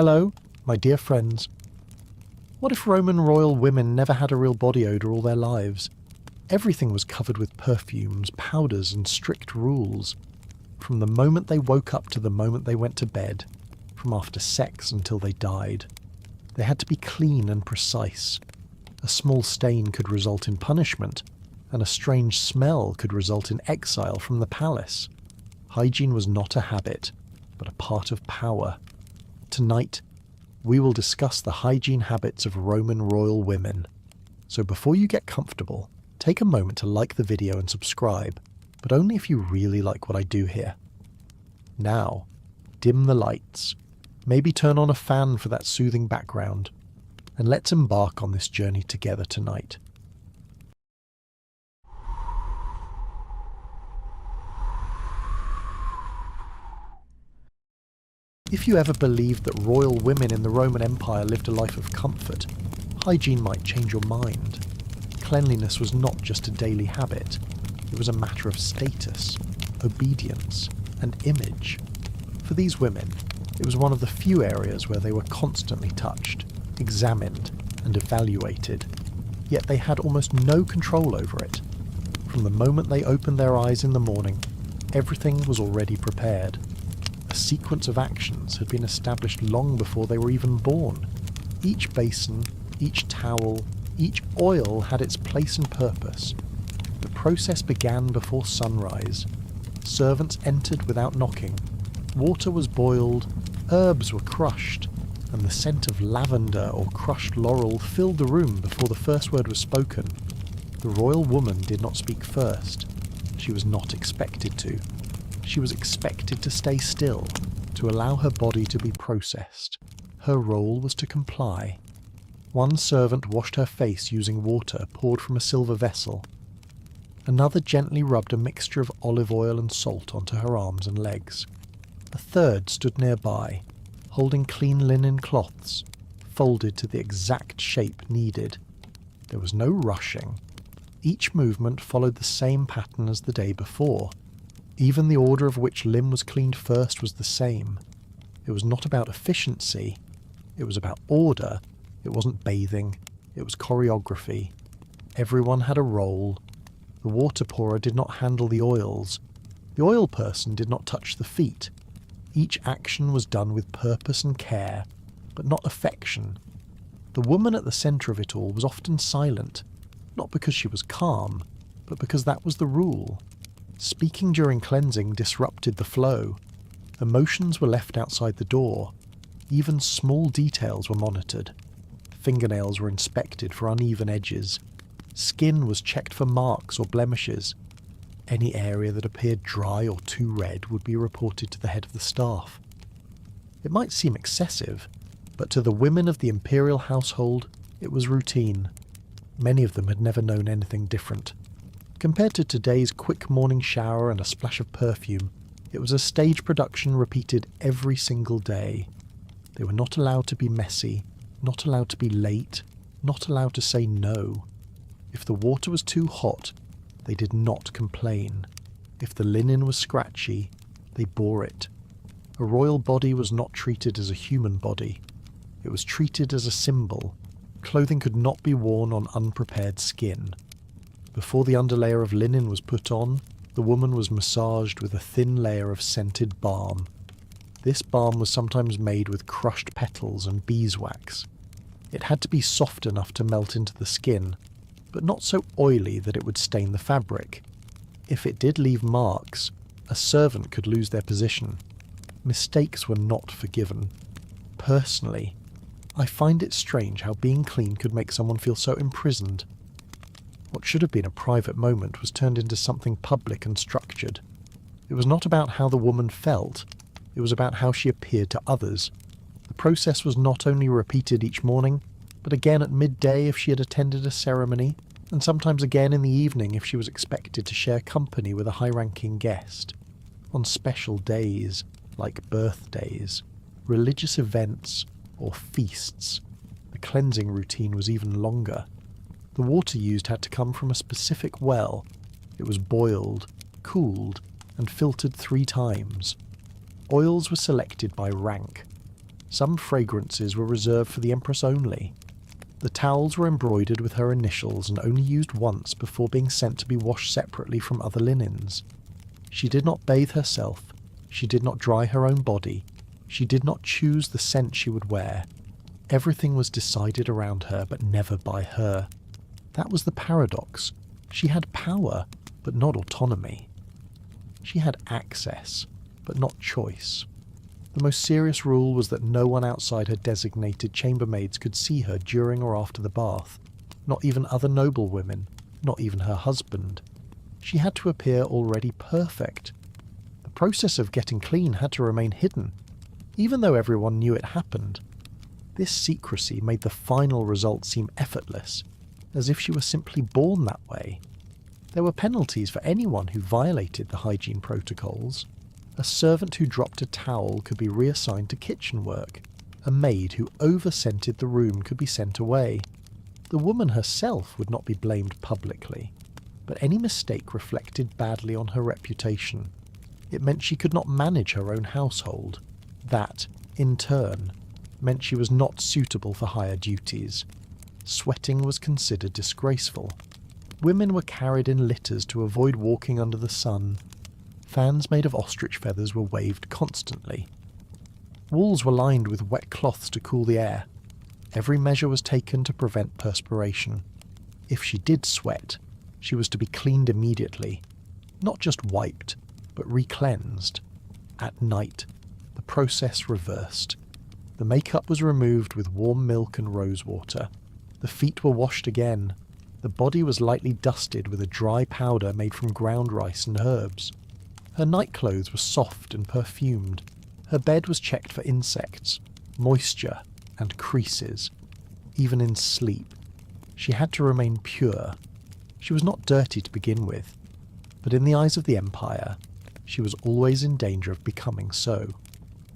Hello, my dear friends. What if Roman royal women never had a real body odour all their lives? Everything was covered with perfumes, powders and strict rules. From the moment they woke up to the moment they went to bed, from after sex until they died. They had to be clean and precise. A small stain could result in punishment, and a strange smell could result in exile from the palace. Hygiene was not a habit, but a part of power. Tonight, we will discuss the hygiene habits of Roman royal women. So before you get comfortable, take a moment to like the video and subscribe, but only if you really like what I do here. Now, dim the lights, maybe turn on a fan for that soothing background, and let's embark on this journey together tonight. If you ever believed that royal women in the Roman Empire lived a life of comfort, hygiene might change your mind. Cleanliness was not just a daily habit, it was a matter of status, obedience, and image. For these women, it was one of the few areas where they were constantly touched, examined, and evaluated, yet they had almost no control over it. From the moment they opened their eyes in the morning, everything was already prepared. A sequence of actions had been established long before they were even born. Each basin, each towel, each oil had its place and purpose. The process began before sunrise. Servants entered without knocking. Water was boiled, herbs were crushed, and the scent of lavender or crushed laurel filled the room before the first word was spoken. The royal woman did not speak first. She was not expected to. She was expected to stay still, to allow her body to be processed. Her role was to comply. One servant washed her face using water poured from a silver vessel. Another gently rubbed a mixture of olive oil and salt onto her arms and legs. A third stood nearby, holding clean linen cloths, folded to the exact shape needed. There was no rushing. Each movement followed the same pattern as the day before. Even the order of which limb was cleaned first was the same. It was not about efficiency, it was about order. It wasn't bathing, it was choreography. Everyone had a role. The water pourer did not handle the oils. The oil person did not touch the feet. Each action was done with purpose and care, but not affection. The woman at the centre of it all was often silent, not because she was calm, but because that was the rule. Speaking during cleansing disrupted the flow. Emotions were left outside the door. Even small details were monitored. Fingernails were inspected for uneven edges. Skin was checked for marks or blemishes. Any area that appeared dry or too red would be reported to the head of the staff. It might seem excessive, but to the women of the imperial household, it was routine. Many of them had never known anything different. Compared to today's quick morning shower and a splash of perfume, it was a stage production repeated every single day. They were not allowed to be messy, not allowed to be late, not allowed to say no. If the water was too hot, they did not complain. If the linen was scratchy, they bore it. A royal body was not treated as a human body. It was treated as a symbol. Clothing could not be worn on unprepared skin. Before the underlayer of linen was put on, the woman was massaged with a thin layer of scented balm. This balm was sometimes made with crushed petals and beeswax. It had to be soft enough to melt into the skin, but not so oily that it would stain the fabric. If it did leave marks, a servant could lose their position. Mistakes were not forgiven. Personally, I find it strange how being clean could make someone feel so imprisoned. What should have been a private moment was turned into something public and structured. It was not about how the woman felt, it was about how she appeared to others. The process was not only repeated each morning, but again at midday if she had attended a ceremony, and sometimes again in the evening if she was expected to share company with a high-ranking guest. On special days, like birthdays, religious events, or feasts, the cleansing routine was even longer. The water used had to come from a specific well. It was boiled, cooled, and filtered 3 times. Oils were selected by rank. Some fragrances were reserved for the Empress only. The towels were embroidered with her initials and only used once before being sent to be washed separately from other linens. She did not bathe herself. She did not dry her own body. She did not choose the scent she would wear. Everything was decided around her, but never by her. That was the paradox. She had power, but not autonomy. She had access, but not choice. The most serious rule was that no one outside her designated chambermaids could see her during or after the bath, not even other noblewomen, not even her husband. She had to appear already perfect. The process of getting clean had to remain hidden, even though everyone knew it happened. This secrecy made the final result seem effortless, as if she were simply born that way. There were penalties for anyone who violated the hygiene protocols. A servant who dropped a towel could be reassigned to kitchen work. A maid who over-scented the room could be sent away. The woman herself would not be blamed publicly, but any mistake reflected badly on her reputation. It meant she could not manage her own household. That, in turn, meant she was not suitable for higher duties. Sweating was considered disgraceful. Women were carried in litters to avoid walking under the sun. Fans made of ostrich feathers were waved constantly. Walls were lined with wet cloths to cool the air. Every measure was taken to prevent perspiration. If she did sweat, she was to be cleaned immediately. Not just wiped, but re-cleansed. At night, the process reversed. The makeup was removed with warm milk and rose water. The feet were washed again. The body was lightly dusted with a dry powder made from ground rice and herbs. Her nightclothes were soft and perfumed. Her bed was checked for insects, moisture, and creases. Even in sleep, she had to remain pure. She was not dirty to begin with, but in the eyes of the Empire, she was always in danger of becoming so.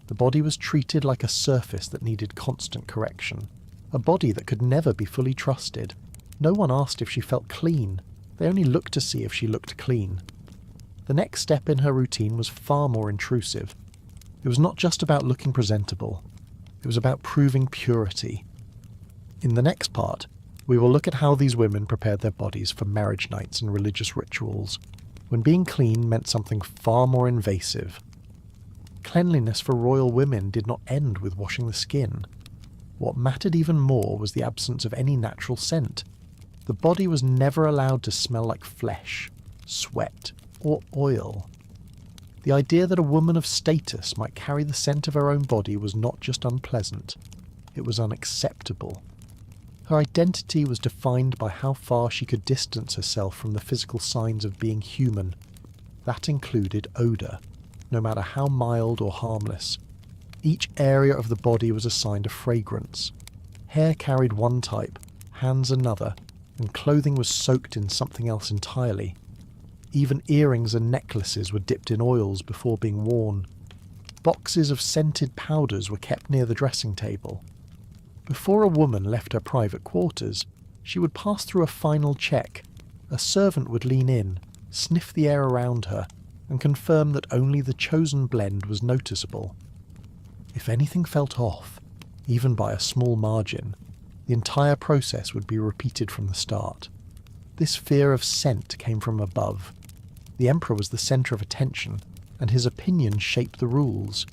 The body was treated like a surface that needed constant correction, a body that could never be fully trusted. No one asked if she felt clean. They only looked to see if she looked clean. The next step in her routine was far more intrusive. It was not just about looking presentable. It was about proving purity. In the next part, we will look at how these women prepared their bodies for marriage nights and religious rituals, when being clean meant something far more invasive. Cleanliness for royal women did not end with washing the skin. What mattered even more was the absence of any natural scent. The body was never allowed to smell like flesh, sweat, or oil. The idea that a woman of status might carry the scent of her own body was not just unpleasant, it was unacceptable. Her identity was defined by how far she could distance herself from the physical signs of being human. That included odour, no matter how mild or harmless. Each area of the body was assigned a fragrance. Hair carried one type, hands another, and clothing was soaked in something else entirely. Even earrings and necklaces were dipped in oils before being worn. Boxes of scented powders were kept near the dressing table. Before a woman left her private quarters, she would pass through a final check. A servant would lean in, sniff the air around her, and confirm that only the chosen blend was noticeable. If anything felt off, even by a small margin, the entire process would be repeated from the start. This fear of scent came from above. The emperor was the centre of attention, and his opinion shaped the rules.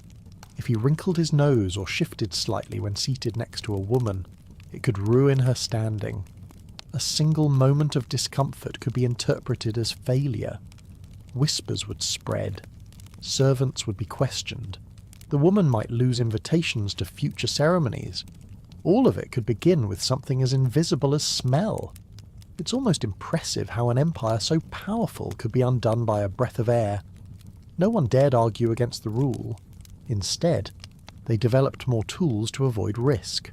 If he wrinkled his nose or shifted slightly when seated next to a woman, it could ruin her standing. A single moment of discomfort could be interpreted as failure. Whispers would spread. Servants would be questioned. The woman might lose invitations to future ceremonies. All of it could begin with something as invisible as smell. It's almost impressive how an empire so powerful could be undone by a breath of air. No one dared argue against the rule. Instead, they developed more tools to avoid risk.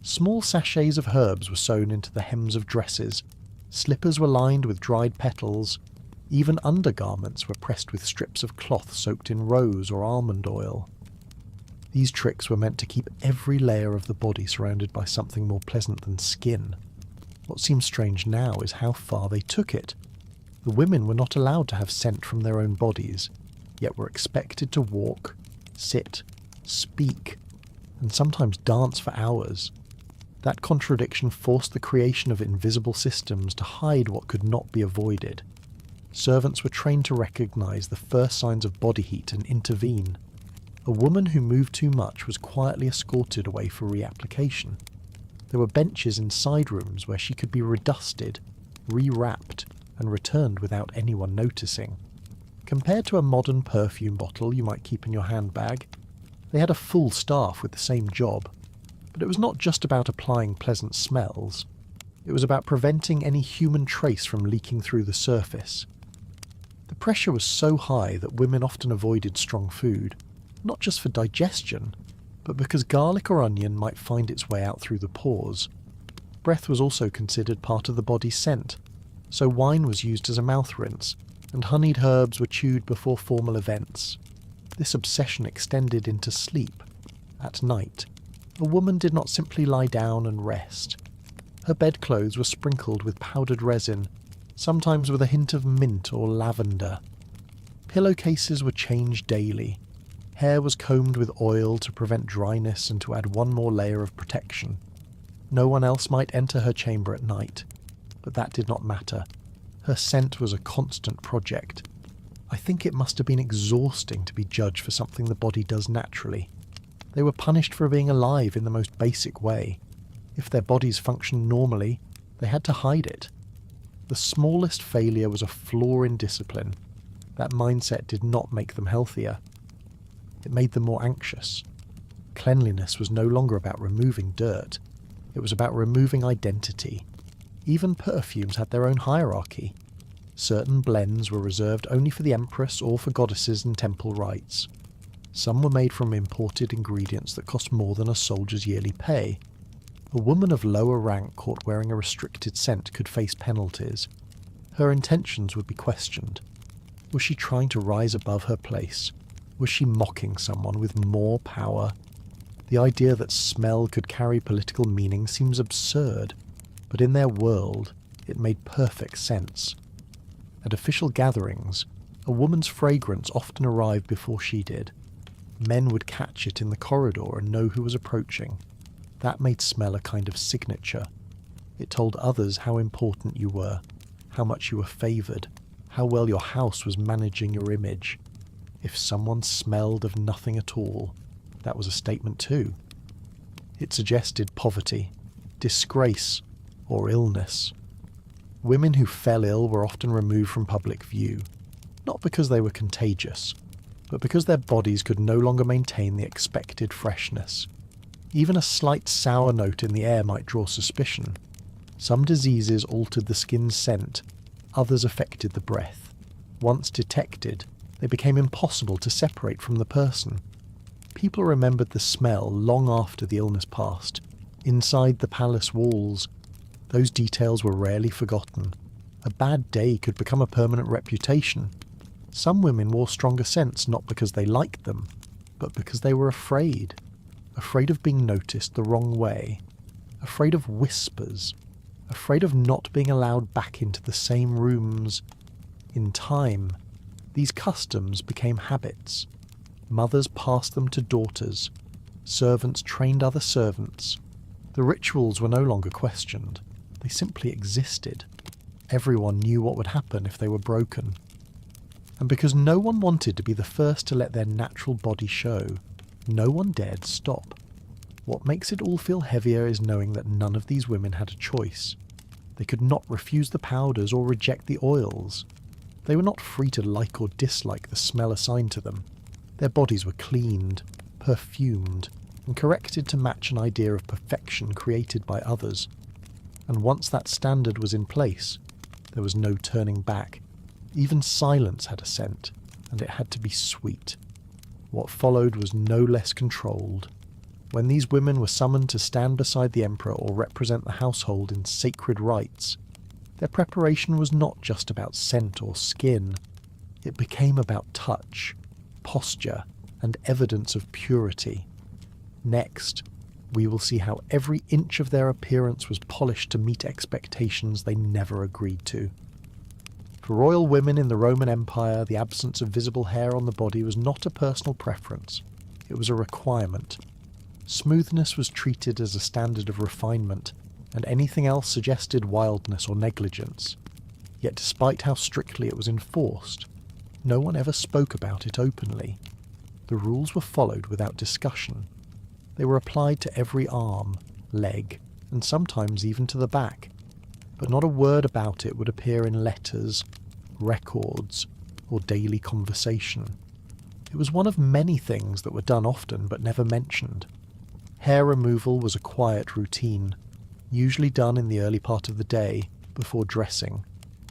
Small sachets of herbs were sewn into the hems of dresses. Slippers were lined with dried petals. Even undergarments were pressed with strips of cloth soaked in rose or almond oil. These tricks were meant to keep every layer of the body surrounded by something more pleasant than skin. What seems strange now is how far they took it. The women were not allowed to have scent from their own bodies, yet were expected to walk, sit, speak, and sometimes dance for hours. That contradiction forced the creation of invisible systems to hide what could not be avoided. Servants were trained to recognize the first signs of body heat and intervene. A woman who moved too much was quietly escorted away for reapplication. There were benches in side rooms where she could be redusted, rewrapped, and returned without anyone noticing. Compared to a modern perfume bottle you might keep in your handbag, they had a full staff with the same job. But it was not just about applying pleasant smells. It was about preventing any human trace from leaking through the surface. The pressure was so high that women often avoided strong food, not just for digestion, but because garlic or onion might find its way out through the pores. Breath was also considered part of the body's scent, so wine was used as a mouth rinse, and honeyed herbs were chewed before formal events. This obsession extended into sleep. At night, a woman did not simply lie down and rest. Her bedclothes were sprinkled with powdered resin, sometimes with a hint of mint or lavender. Pillowcases were changed daily. Hair was combed with oil to prevent dryness and to add one more layer of protection. No one else might enter her chamber at night, but that did not matter. Her scent was a constant project. I think it must have been exhausting to be judged for something the body does naturally. They were punished for being alive in the most basic way. If their bodies functioned normally, they had to hide it. The smallest failure was a flaw in discipline. That mindset did not make them healthier. It made them more anxious. Cleanliness was no longer about removing dirt. It was about removing identity. Even perfumes had their own hierarchy. Certain blends were reserved only for the empress or for goddesses and temple rites. Some were made from imported ingredients that cost more than a soldier's yearly pay. A woman of lower rank caught wearing a restricted scent could face penalties. Her intentions would be questioned. Was she trying to rise above her place? Was she mocking someone with more power? The idea that smell could carry political meaning seems absurd, but in their world, it made perfect sense. At official gatherings, a woman's fragrance often arrived before she did. Men would catch it in the corridor and know who was approaching. That made smell a kind of signature. It told others how important you were, how much you were favoured, how well your house was managing your image. If someone smelled of nothing at all, that was a statement too. It suggested poverty, disgrace, or illness. Women who fell ill were often removed from public view, not because they were contagious, but because their bodies could no longer maintain the expected freshness. Even a slight sour note in the air might draw suspicion. Some diseases altered the skin's scent, others affected the breath. Once detected, they became impossible to separate from the person. People remembered the smell long after the illness passed. Inside the palace walls, those details were rarely forgotten. A bad day could become a permanent reputation. Some women wore stronger scents not because they liked them, but because they were afraid. Afraid of being noticed the wrong way. Afraid of whispers. Afraid of not being allowed back into the same rooms. In time, these customs became habits. Mothers passed them to daughters. Servants trained other servants. The rituals were no longer questioned. They simply existed. Everyone knew what would happen if they were broken. And because no one wanted to be the first to let their natural body show, no one dared stop. What makes it all feel heavier is knowing that none of these women had a choice. They could not refuse the powders or reject the oils. They were not free to like or dislike the smell assigned to them. Their bodies were cleaned, perfumed, and corrected to match an idea of perfection created by others. And once that standard was in place, there was no turning back. Even silence had a scent, and it had to be sweet. What followed was no less controlled. When these women were summoned to stand beside the emperor or represent the household in sacred rites, their preparation was not just about scent or skin. It became about touch, posture, and evidence of purity. Next, we will see how every inch of their appearance was polished to meet expectations they never agreed to. For royal women in the Roman Empire, the absence of visible hair on the body was not a personal preference. It was a requirement. Smoothness was treated as a standard of refinement, and anything else suggested wildness or negligence. Yet despite how strictly it was enforced, no one ever spoke about it openly. The rules were followed without discussion. They were applied to every arm, leg, and sometimes even to the back, but not a word about it would appear in letters, records, or daily conversation. It was one of many things that were done often but never mentioned. Hair removal was a quiet routine, usually done in the early part of the day, before dressing,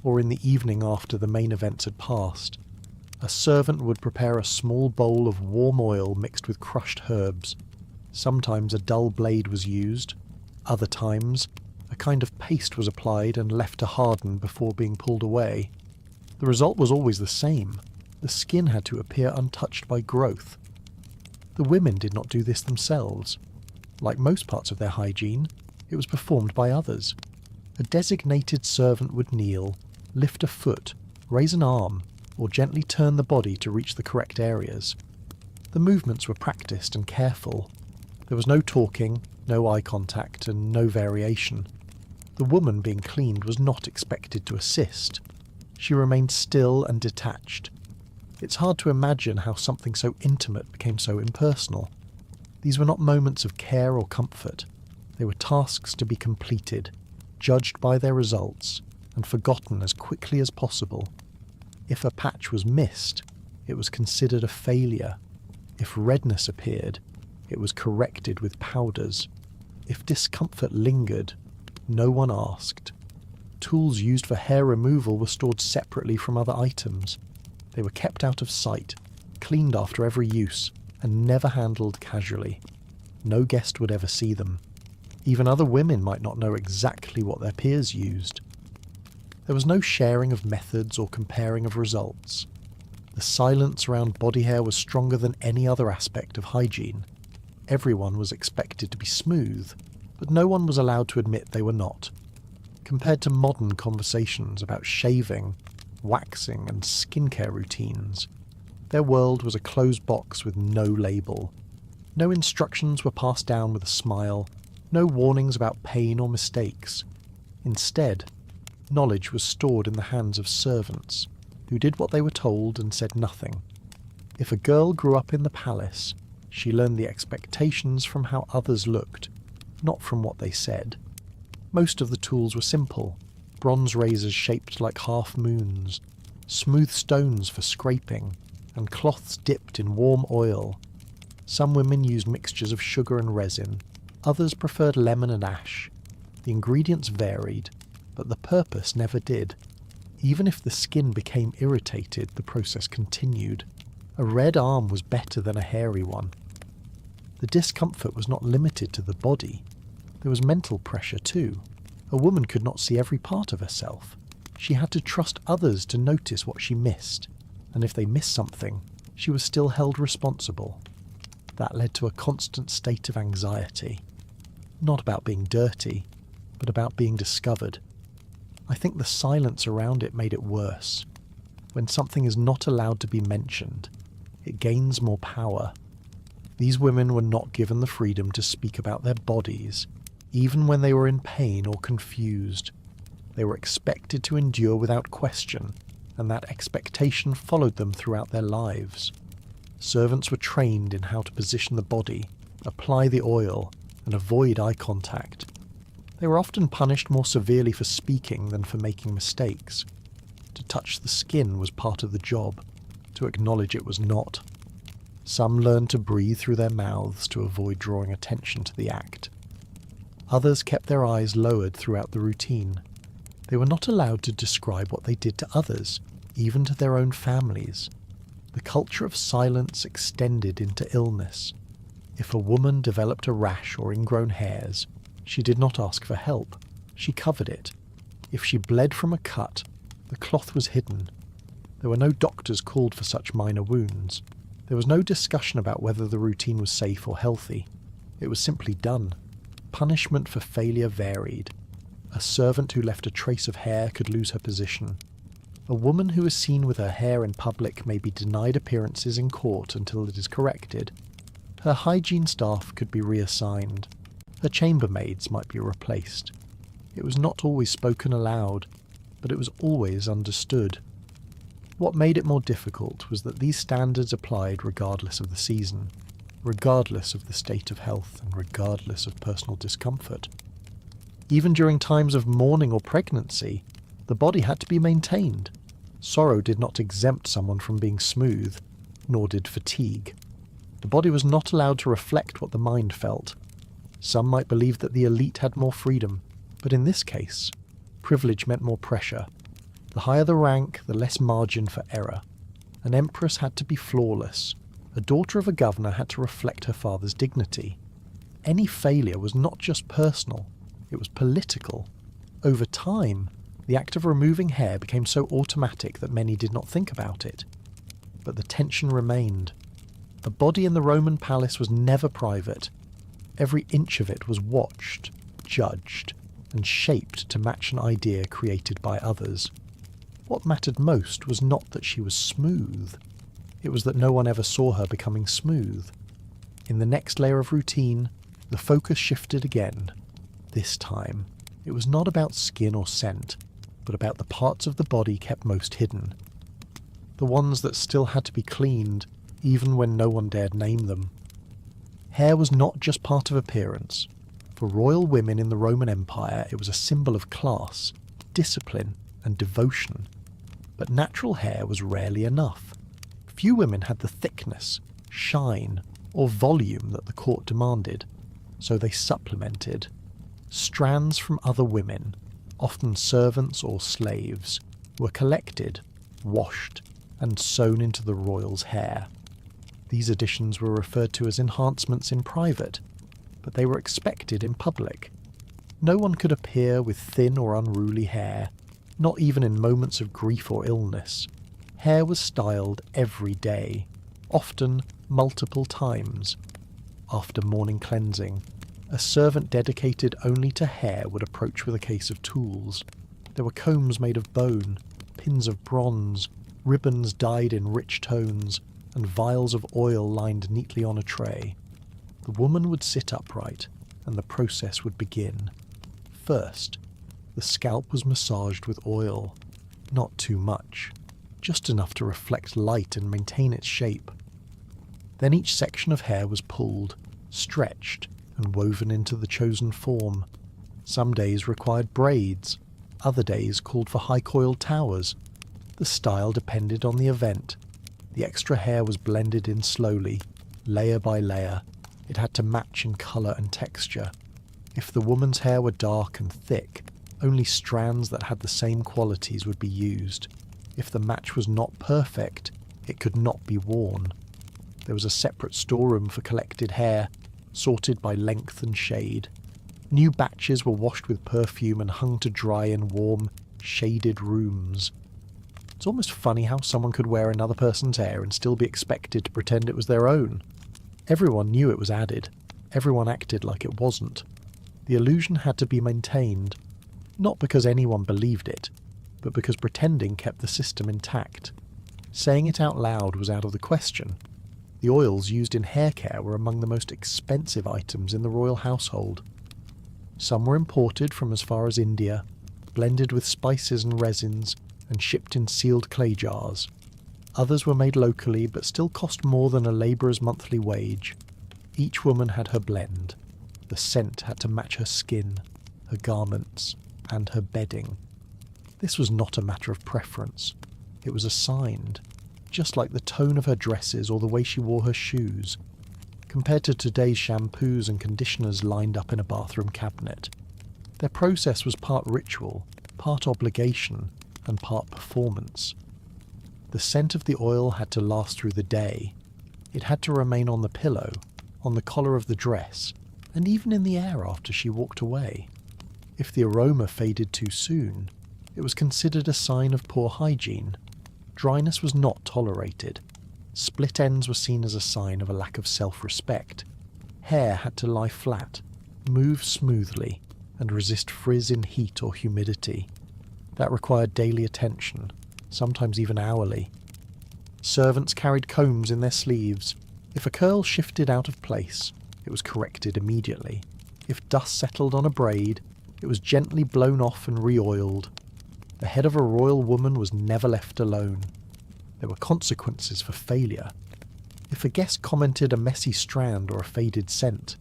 or in the evening after the main events had passed. A servant would prepare a small bowl of warm oil mixed with crushed herbs. Sometimes a dull blade was used. Other times, a kind of paste was applied and left to harden before being pulled away. The result was always the same. The skin had to appear untouched by growth. The women did not do this themselves. Like most parts of their hygiene, it was performed by others. A designated servant would kneel, lift a foot, raise an arm, or gently turn the body to reach the correct areas. The movements were practiced and careful. There was no talking, no eye contact, and no variation. The woman being cleaned was not expected to assist. She remained still and detached. It's hard to imagine how something so intimate became so impersonal. These were not moments of care or comfort. They were tasks to be completed, judged by their results, and forgotten as quickly as possible. If a patch was missed, it was considered a failure. If redness appeared, it was corrected with powders. If discomfort lingered, no one asked. Tools used for hair removal were stored separately from other items. They were kept out of sight, cleaned after every use, and never handled casually. No guest would ever see them. Even other women might not know exactly what their peers used. There was no sharing of methods or comparing of results. The silence around body hair was stronger than any other aspect of hygiene. Everyone was expected to be smooth, but no one was allowed to admit they were not. Compared to modern conversations about shaving, waxing, and skincare routines, their world was a closed box with no label. No instructions were passed down with a smile, no warnings about pain or mistakes. Instead, knowledge was stored in the hands of servants, who did what they were told and said nothing. If a girl grew up in the palace, she learned the expectations from how others looked, not from what they said. Most of the tools were simple: bronze razors shaped like half moons, smooth stones for scraping, and cloths dipped in warm oil. Some women used mixtures of sugar and resin, others preferred lemon and ash. The ingredients varied, but the purpose never did. Even if the skin became irritated, the process continued. A red arm was better than a hairy one. The discomfort was not limited to the body. There was mental pressure too. A woman could not see every part of herself. She had to trust others to notice what she missed, and if they missed something, she was still held responsible. That led to a constant state of anxiety. Not about being dirty, but about being discovered. I think the silence around it made it worse. When something is not allowed to be mentioned, it gains more power. These women were not given the freedom to speak about their bodies, even when they were in pain or confused. They were expected to endure without question, and that expectation followed them throughout their lives. Servants were trained in how to position the body, apply the oil, and avoid eye contact. They were often punished more severely for speaking than for making mistakes. To touch the skin was part of the job, to acknowledge it was not. Some learned to breathe through their mouths to avoid drawing attention to the act. Others kept their eyes lowered throughout the routine. They were not allowed to describe what they did to others, even to their own families. The culture of silence extended into illness. If a woman developed a rash or ingrown hairs, she did not ask for help. She covered it. If she bled from a cut, the cloth was hidden. There were no doctors called for such minor wounds. There was no discussion about whether the routine was safe or healthy. It was simply done. Punishment for failure varied. A servant who left a trace of hair could lose her position. A woman who is seen with her hair in public may be denied appearances in court until it is corrected. Her hygiene staff could be reassigned. Her chambermaids might be replaced. It was not always spoken aloud, but it was always understood. What made it more difficult was that these standards applied regardless of the season, regardless of the state of health, and regardless of personal discomfort. Even during times of mourning or pregnancy, the body had to be maintained. Sorrow did not exempt someone from being smooth, nor did fatigue. The body was not allowed to reflect what the mind felt. Some might believe that the elite had more freedom, but in this case, privilege meant more pressure. The higher the rank, the less margin for error. An empress had to be flawless. A daughter of a governor had to reflect her father's dignity. Any failure was not just personal, it was political. Over time, the act of removing hair became so automatic that many did not think about it. But the tension remained. A body in the Roman palace was never private. Every inch of it was watched, judged, and shaped to match an idea created by others. What mattered most was not that she was smooth. It was that no one ever saw her becoming smooth. In the next layer of routine, the focus shifted again. This time, it was not about skin or scent, but about the parts of the body kept most hidden. The ones that still had to be cleaned, even when no one dared name them. Hair was not just part of appearance. For royal women in the Roman Empire, it was a symbol of class, discipline, and devotion. But natural hair was rarely enough. Few women had the thickness, shine, or volume that the court demanded, so they supplemented. Strands from other women, often servants or slaves, were collected, washed, and sewn into the royal's hair. These additions were referred to as enhancements in private, but they were expected in public. No one could appear with thin or unruly hair, not even in moments of grief or illness. Hair was styled every day, often multiple times. After morning cleansing, a servant dedicated only to hair would approach with a case of tools. There were combs made of bone, pins of bronze, ribbons dyed in rich tones, and vials of oil lined neatly on a tray. The woman would sit upright, and the process would begin. First, the scalp was massaged with oil. Not too much, just enough to reflect light and maintain its shape. Then each section of hair was pulled, stretched, and woven into the chosen form. Some days required braids, other days called for high-coiled towers. The style depended on the event. The extra hair was blended in slowly, layer by layer. It had to match in colour and texture. If the woman's hair were dark and thick, only strands that had the same qualities would be used. If the match was not perfect, it could not be worn. There was a separate storeroom for collected hair, sorted by length and shade. New batches were washed with perfume and hung to dry in warm, shaded rooms. It's almost funny how someone could wear another person's hair and still be expected to pretend it was their own. Everyone knew it was added. Everyone acted like it wasn't. The illusion had to be maintained, not because anyone believed it, but because pretending kept the system intact. Saying it out loud was out of the question. The oils used in hair care were among the most expensive items in the royal household. Some were imported from as far as India, blended with spices and resins, and shipped in sealed clay jars. Others were made locally but still cost more than a labourer's monthly wage. Each woman had her blend. The scent had to match her skin, her garments, and her bedding. This was not a matter of preference. It was assigned, just like the tone of her dresses or the way she wore her shoes, compared to today's shampoos and conditioners lined up in a bathroom cabinet. Their process was part ritual, part obligation, and part performance. The scent of the oil had to last through the day. It had to remain on the pillow, on the collar of the dress, and even in the air after she walked away. If the aroma faded too soon, it was considered a sign of poor hygiene. Dryness was not tolerated. Split ends were seen as a sign of a lack of self-respect. Hair had to lie flat, move smoothly, and resist frizz in heat or humidity. That required daily attention, sometimes even hourly. Servants carried combs in their sleeves. If a curl shifted out of place, it was corrected immediately. If dust settled on a braid, it was gently blown off and re-oiled. The head of a royal woman was never left alone. There were consequences for failure. If a guest commented a messy strand or a faded scent,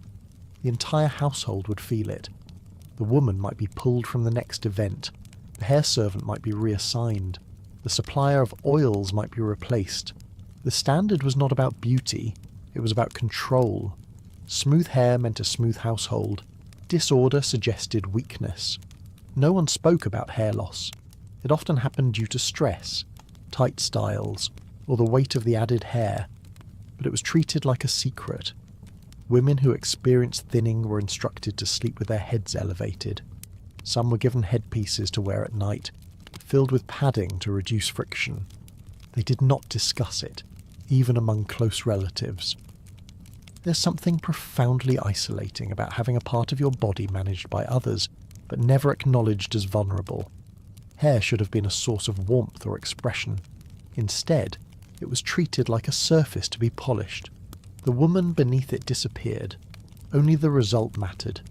the entire household would feel it. The woman might be pulled from the next event, the hair servant might be reassigned, the supplier of oils might be replaced. The standard was not about beauty, it was about control. Smooth hair meant a smooth household. Disorder suggested weakness. No one spoke about hair loss. It often happened due to stress, tight styles, or the weight of the added hair, but it was treated like a secret. Women who experienced thinning were instructed to sleep with their heads elevated. Some were given headpieces to wear at night, filled with padding to reduce friction. They did not discuss it, even among close relatives. There's something profoundly isolating about having a part of your body managed by others, but never acknowledged as vulnerable. Hair should have been a source of warmth or expression. Instead, it was treated like a surface to be polished. The woman beneath it disappeared. Only the result mattered.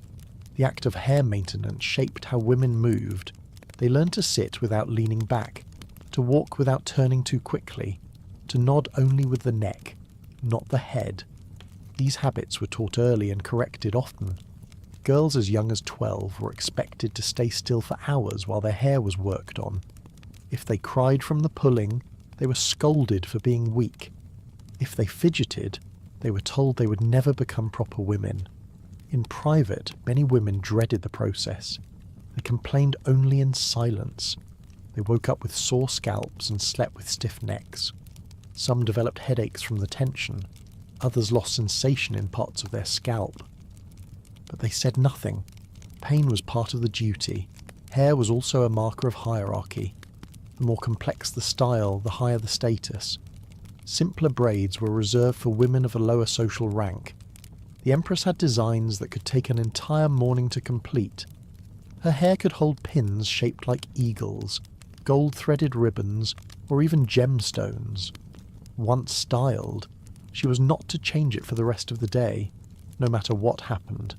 The act of hair maintenance shaped how women moved. They learned to sit without leaning back, to walk without turning too quickly, to nod only with the neck, not the head. These habits were taught early and corrected often. Girls as young as 12 were expected to stay still for hours while their hair was worked on. If they cried from the pulling, they were scolded for being weak. If they fidgeted, they were told they would never become proper women. In private, many women dreaded the process. They complained only in silence. They woke up with sore scalps and slept with stiff necks. Some developed headaches from the tension. Others lost sensation in parts of their scalp. But they said nothing. Pain was part of the duty. Hair was also a marker of hierarchy. The more complex the style, the higher the status. Simpler braids were reserved for women of a lower social rank. The Empress had designs that could take an entire morning to complete. Her hair could hold pins shaped like eagles, gold-threaded ribbons, or even gemstones. Once styled, she was not to change it for the rest of the day, no matter what happened.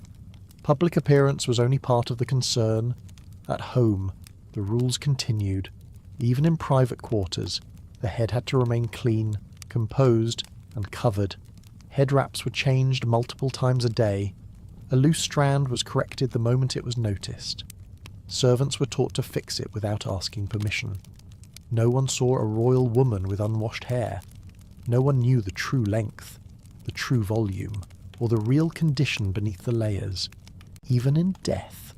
Public appearance was only part of the concern. At home, the rules continued. Even in private quarters, the head had to remain clean, composed, and covered. Head wraps were changed multiple times a day. A loose strand was corrected the moment it was noticed. Servants were taught to fix it without asking permission. No one saw a royal woman with unwashed hair. No one knew the true length, the true volume, or the real condition beneath the layers. Even in death,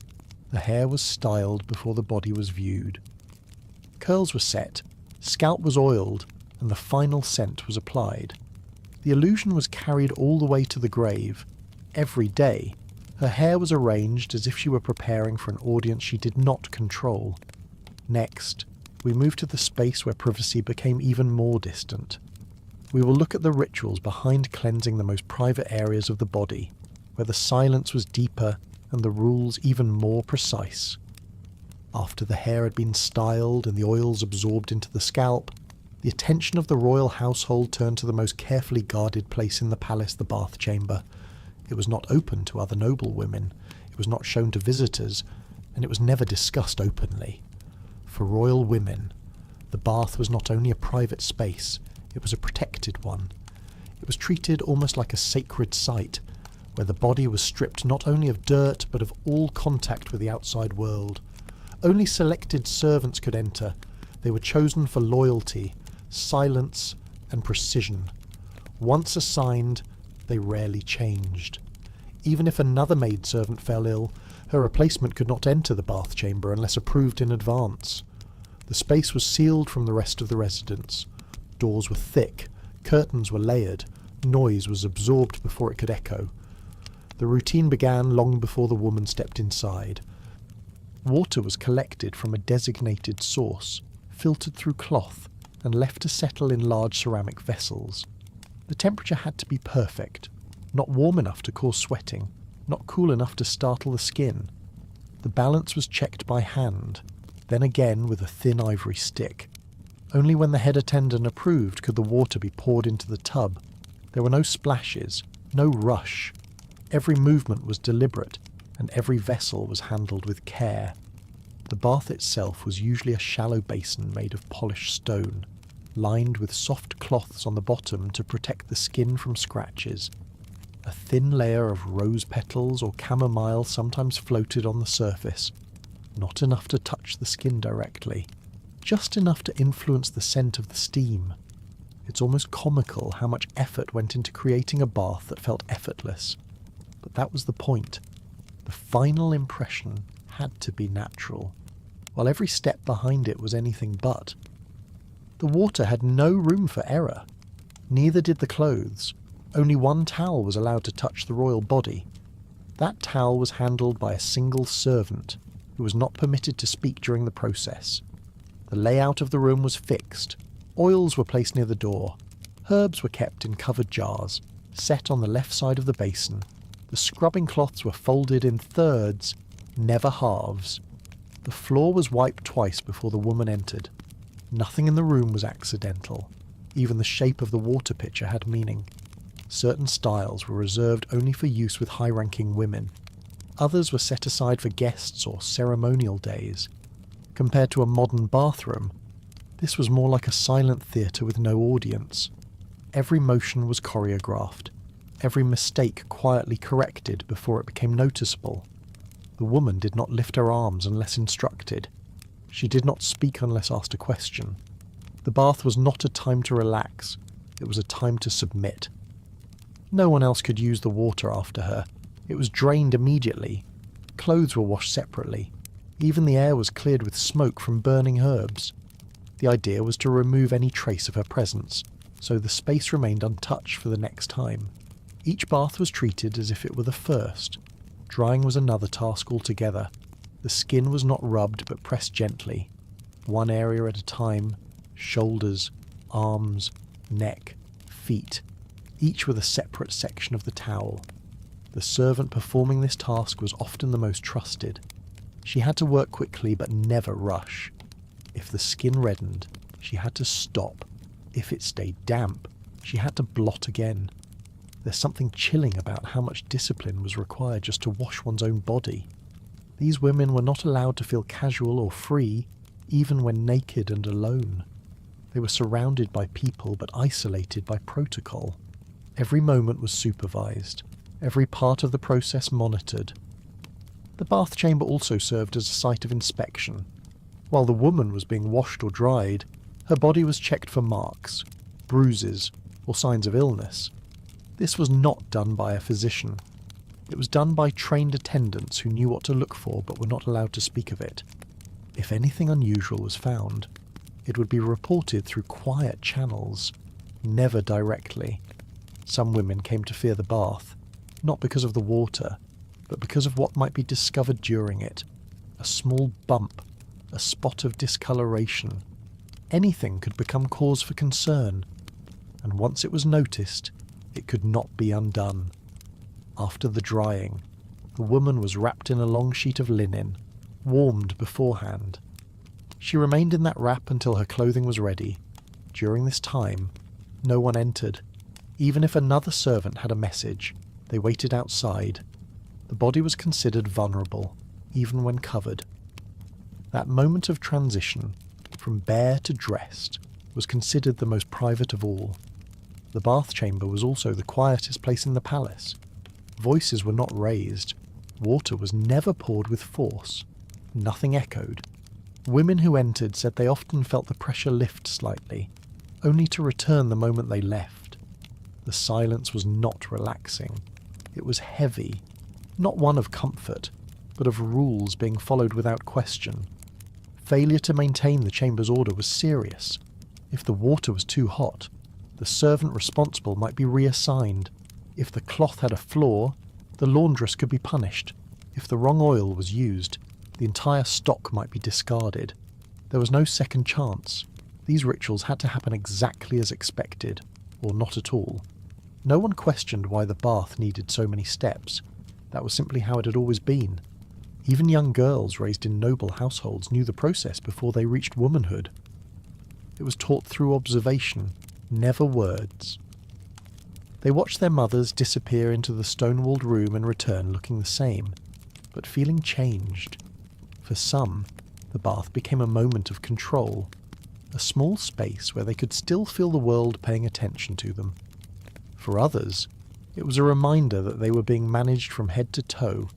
the hair was styled before the body was viewed. Curls were set, scalp was oiled, and the final scent was applied. The illusion was carried all the way to the grave. Every day, her hair was arranged as if she were preparing for an audience she did not control. Next, we moved to the space where privacy became even more distant. We will look at the rituals behind cleansing the most private areas of the body, where the silence was deeper and the rules even more precise. After the hair had been styled and the oils absorbed into the scalp, the attention of the royal household turned to the most carefully guarded place in the palace, the bath chamber. It was not open to other noble women, it was not shown to visitors, and it was never discussed openly. For royal women, the bath was not only a private space, it was a protected one. It was treated almost like a sacred site, where the body was stripped not only of dirt but of all contact with the outside world. Only selected servants could enter. They were chosen for loyalty, silence, and precision. Once assigned, they rarely changed. Even if another maidservant fell ill, her replacement could not enter the bath chamber unless approved in advance. The space was sealed from the rest of the residence. Doors were thick, curtains were layered, noise was absorbed before it could echo. The routine began long before the woman stepped inside. Water was collected from a designated source, filtered through cloth, and left to settle in large ceramic vessels. The temperature had to be perfect, not warm enough to cause sweating, not cool enough to startle the skin. The balance was checked by hand, then again with a thin ivory stick. Only when the head attendant approved could the water be poured into the tub. There were no splashes, no rush. Every movement was deliberate, and every vessel was handled with care. The bath itself was usually a shallow basin made of polished stone, lined with soft cloths on the bottom to protect the skin from scratches. A thin layer of rose petals or chamomile sometimes floated on the surface, not enough to touch the skin directly, just enough to influence the scent of the steam. It's almost comical how much effort went into creating a bath that felt effortless. But that was the point. The final impression had to be natural, while every step behind it was anything but. The water had no room for error. Neither did the clothes. Only one towel was allowed to touch the royal body. That towel was handled by a single servant, who was not permitted to speak during the process. The layout of the room was fixed. Oils were placed near the door. Herbs were kept in covered jars, set on the left side of the basin. The scrubbing cloths were folded in thirds, never halves. The floor was wiped twice before the woman entered. Nothing in the room was accidental. Even the shape of the water pitcher had meaning. Certain styles were reserved only for use with high-ranking women. Others were set aside for guests or ceremonial days. Compared to a modern bathroom, this was more like a silent theatre with no audience. Every motion was choreographed, every mistake quietly corrected before it became noticeable. The woman did not lift her arms unless instructed. She did not speak unless asked a question. The bath was not a time to relax, it was a time to submit. No one else could use the water after her. It was drained immediately. Clothes were washed separately. Even the air was cleared with smoke from burning herbs. The idea was to remove any trace of her presence, so the space remained untouched for the next time. Each bath was treated as if it were the first. Drying was another task altogether. The skin was not rubbed but pressed gently, one area at a time, shoulders, arms, neck, feet, each with a separate section of the towel. The servant performing this task was often the most trusted. She had to work quickly but never rush. If the skin reddened, she had to stop. If it stayed damp, she had to blot again. There's something chilling about how much discipline was required just to wash one's own body. These women were not allowed to feel casual or free, even when naked and alone. They were surrounded by people but isolated by protocol. Every moment was supervised, every part of the process monitored. The bath chamber also served as a site of inspection. While the woman was being washed or dried, her body was checked for marks, bruises, or signs of illness. This was not done by a physician. It was done by trained attendants who knew what to look for but were not allowed to speak of it. If anything unusual was found, it would be reported through quiet channels, never directly. Some women came to fear the bath, not because of the water, but because of what might be discovered during it. A small bump, a spot of discoloration. Anything could become cause for concern, and once it was noticed, it could not be undone. After the drying, the woman was wrapped in a long sheet of linen, warmed beforehand. She remained in that wrap until her clothing was ready. During this time, no one entered. Even if another servant had a message, they waited outside. The body was considered vulnerable, even when covered. That moment of transition, from bare to dressed, was considered the most private of all. The bath chamber was also the quietest place in the palace. Voices were not raised. Water was never poured with force. Nothing echoed. Women who entered said they often felt the pressure lift slightly, only to return the moment they left. The silence was not relaxing. It was heavy, not one of comfort, but of rules being followed without question. Failure to maintain the chamber's order was serious. If the water was too hot, the servant responsible might be reassigned. If the cloth had a flaw, the laundress could be punished. If the wrong oil was used, the entire stock might be discarded. There was no second chance. These rituals had to happen exactly as expected, or not at all. No one questioned why the bath needed so many steps. That was simply how it had always been. Even young girls raised in noble households knew the process before they reached womanhood. It was taught through observation, never words. They watched their mothers disappear into the stone-walled room and return looking the same, but feeling changed. For some, the bath became a moment of control, a small space where they could still feel the world paying attention to them. For others, it was a reminder that they were being managed from head to toe.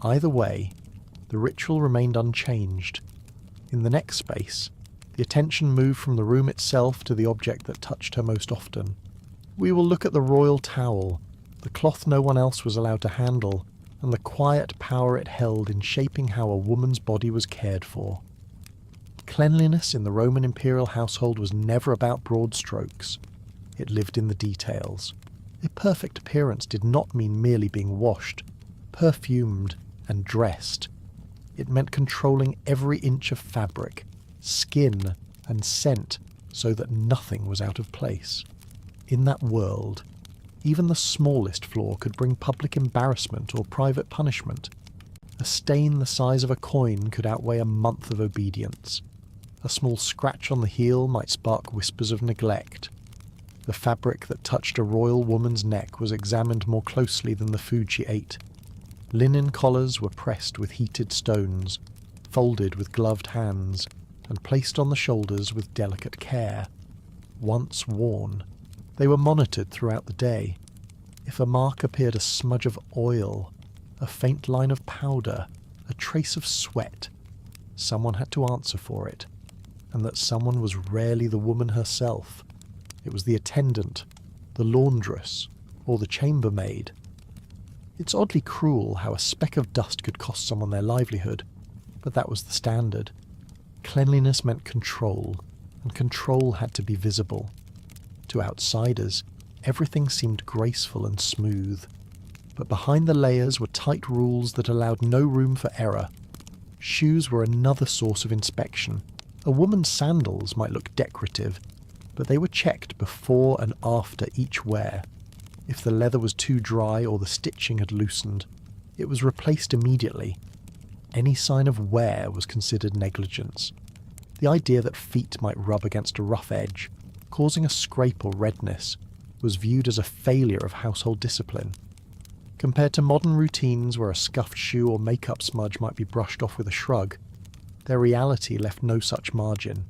Either way, the ritual remained unchanged. In the next space, the attention moved from the room itself to the object that touched her most often. We will look at the royal towel, the cloth no one else was allowed to handle, and the quiet power it held in shaping how a woman's body was cared for. Cleanliness in the Roman imperial household was never about broad strokes. It lived in the details. A perfect appearance did not mean merely being washed, perfumed, and dressed. It meant controlling every inch of fabric, skin, and scent so that nothing was out of place. In that world, even the smallest flaw could bring public embarrassment or private punishment. A stain the size of a coin could outweigh a month of obedience. A small scratch on the heel might spark whispers of neglect. The fabric that touched a royal woman's neck was examined more closely than the food she ate. Linen collars were pressed with heated stones, folded with gloved hands, and placed on the shoulders with delicate care. Once worn, they were monitored throughout the day. If a mark appeared, a smudge of oil, a faint line of powder, a trace of sweat, someone had to answer for it, and that someone was rarely the woman herself. It was the attendant, the laundress, or the chambermaid. It's oddly cruel how a speck of dust could cost someone their livelihood, but that was the standard. Cleanliness meant control, and control had to be visible. To outsiders, everything seemed graceful and smooth, but behind the layers were tight rules that allowed no room for error. Shoes were another source of inspection. A woman's sandals might look decorative, but they were checked before and after each wear. If the leather was too dry or the stitching had loosened, it was replaced immediately. Any sign of wear was considered negligence. The idea that feet might rub against a rough edge, causing a scrape or redness, was viewed as a failure of household discipline. Compared to modern routines where a scuffed shoe or makeup smudge might be brushed off with a shrug, their reality left no such margin.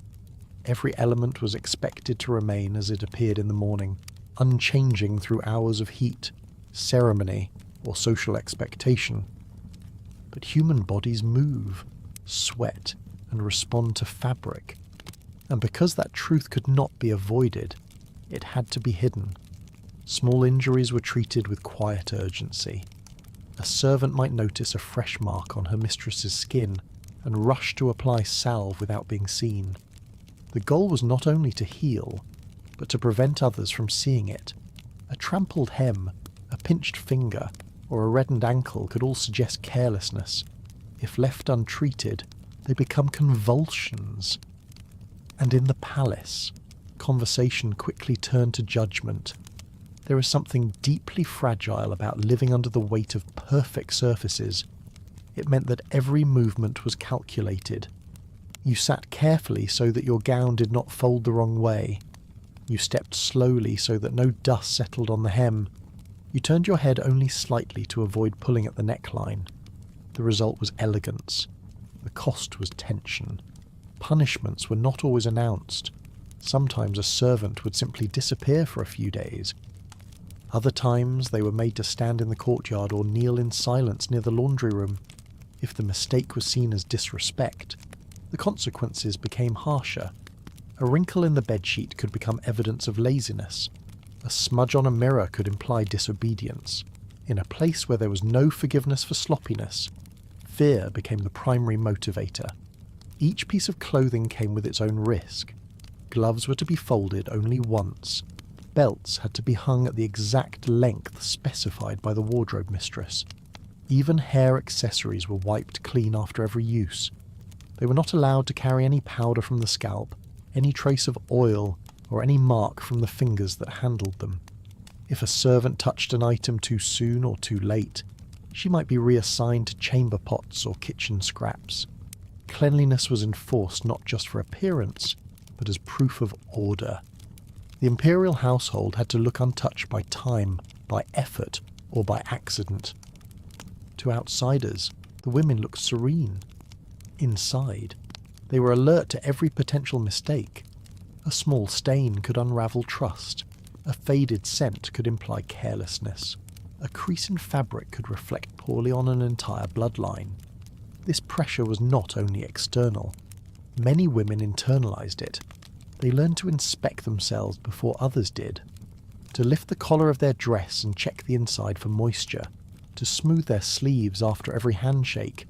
Every element was expected to remain as it appeared in the morning, unchanging through hours of heat, ceremony, or social expectation. But human bodies move, sweat, and respond to fabric. And because that truth could not be avoided, it had to be hidden. Small injuries were treated with quiet urgency. A servant might notice a fresh mark on her mistress's skin and rush to apply salve without being seen. The goal was not only to heal, but to prevent others from seeing it. A trampled hem, a pinched finger, or a reddened ankle could all suggest carelessness. If left untreated, they become convulsions. And in the palace, conversation quickly turned to judgment. There is something deeply fragile about living under the weight of perfect surfaces. It meant that every movement was calculated. You sat carefully so that your gown did not fold the wrong way. You stepped slowly so that no dust settled on the hem. You turned your head only slightly to avoid pulling at the neckline. The result was elegance. The cost was tension. Punishments were not always announced. Sometimes a servant would simply disappear for a few days. Other times they were made to stand in the courtyard or kneel in silence near the laundry room. If the mistake was seen as disrespect, the consequences became harsher. A wrinkle in the bedsheet could become evidence of laziness. A smudge on a mirror could imply disobedience. In a place where there was no forgiveness for sloppiness, fear became the primary motivator. Each piece of clothing came with its own risk. Gloves were to be folded only once. Belts had to be hung at the exact length specified by the wardrobe mistress. Even hair accessories were wiped clean after every use. They were not allowed to carry any powder from the scalp, any trace of oil, or any mark from the fingers that handled them. If a servant touched an item too soon or too late, she might be reassigned to chamber pots or kitchen scraps. Cleanliness was enforced not just for appearance, but as proof of order. The imperial household had to look untouched by time, by effort, or by accident. To outsiders, the women looked serene. Inside, they were alert to every potential mistake. A small stain could unravel trust. A faded scent could imply carelessness. A crease in fabric could reflect poorly on an entire bloodline. This pressure was not only external. Many women internalized it. They learned to inspect themselves before others did. To lift the collar of their dress and check the inside for moisture. To smooth their sleeves after every handshake.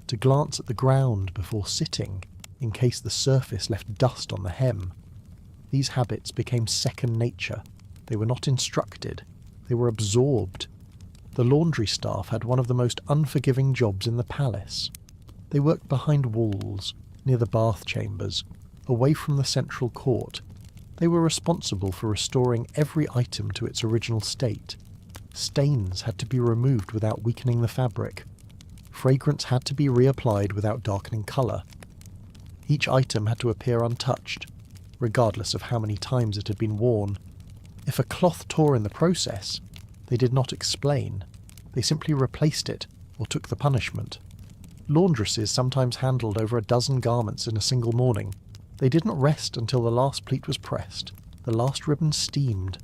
To glance at the ground before sitting, in case the surface left dust on the hem. These habits became second nature. They were not instructed. They were absorbed. The laundry staff had one of the most unforgiving jobs in the palace. They worked behind walls, near the bath chambers, away from the central court. They were responsible for restoring every item to its original state. Stains had to be removed without weakening the fabric. Fragrance had to be reapplied without darkening colour. Each item had to appear untouched, regardless of how many times it had been worn. If a cloth tore in the process, they did not explain. They simply replaced it or took the punishment. Laundresses sometimes handled over a dozen garments in a single morning. They did not rest until the last pleat was pressed, the last ribbon steamed.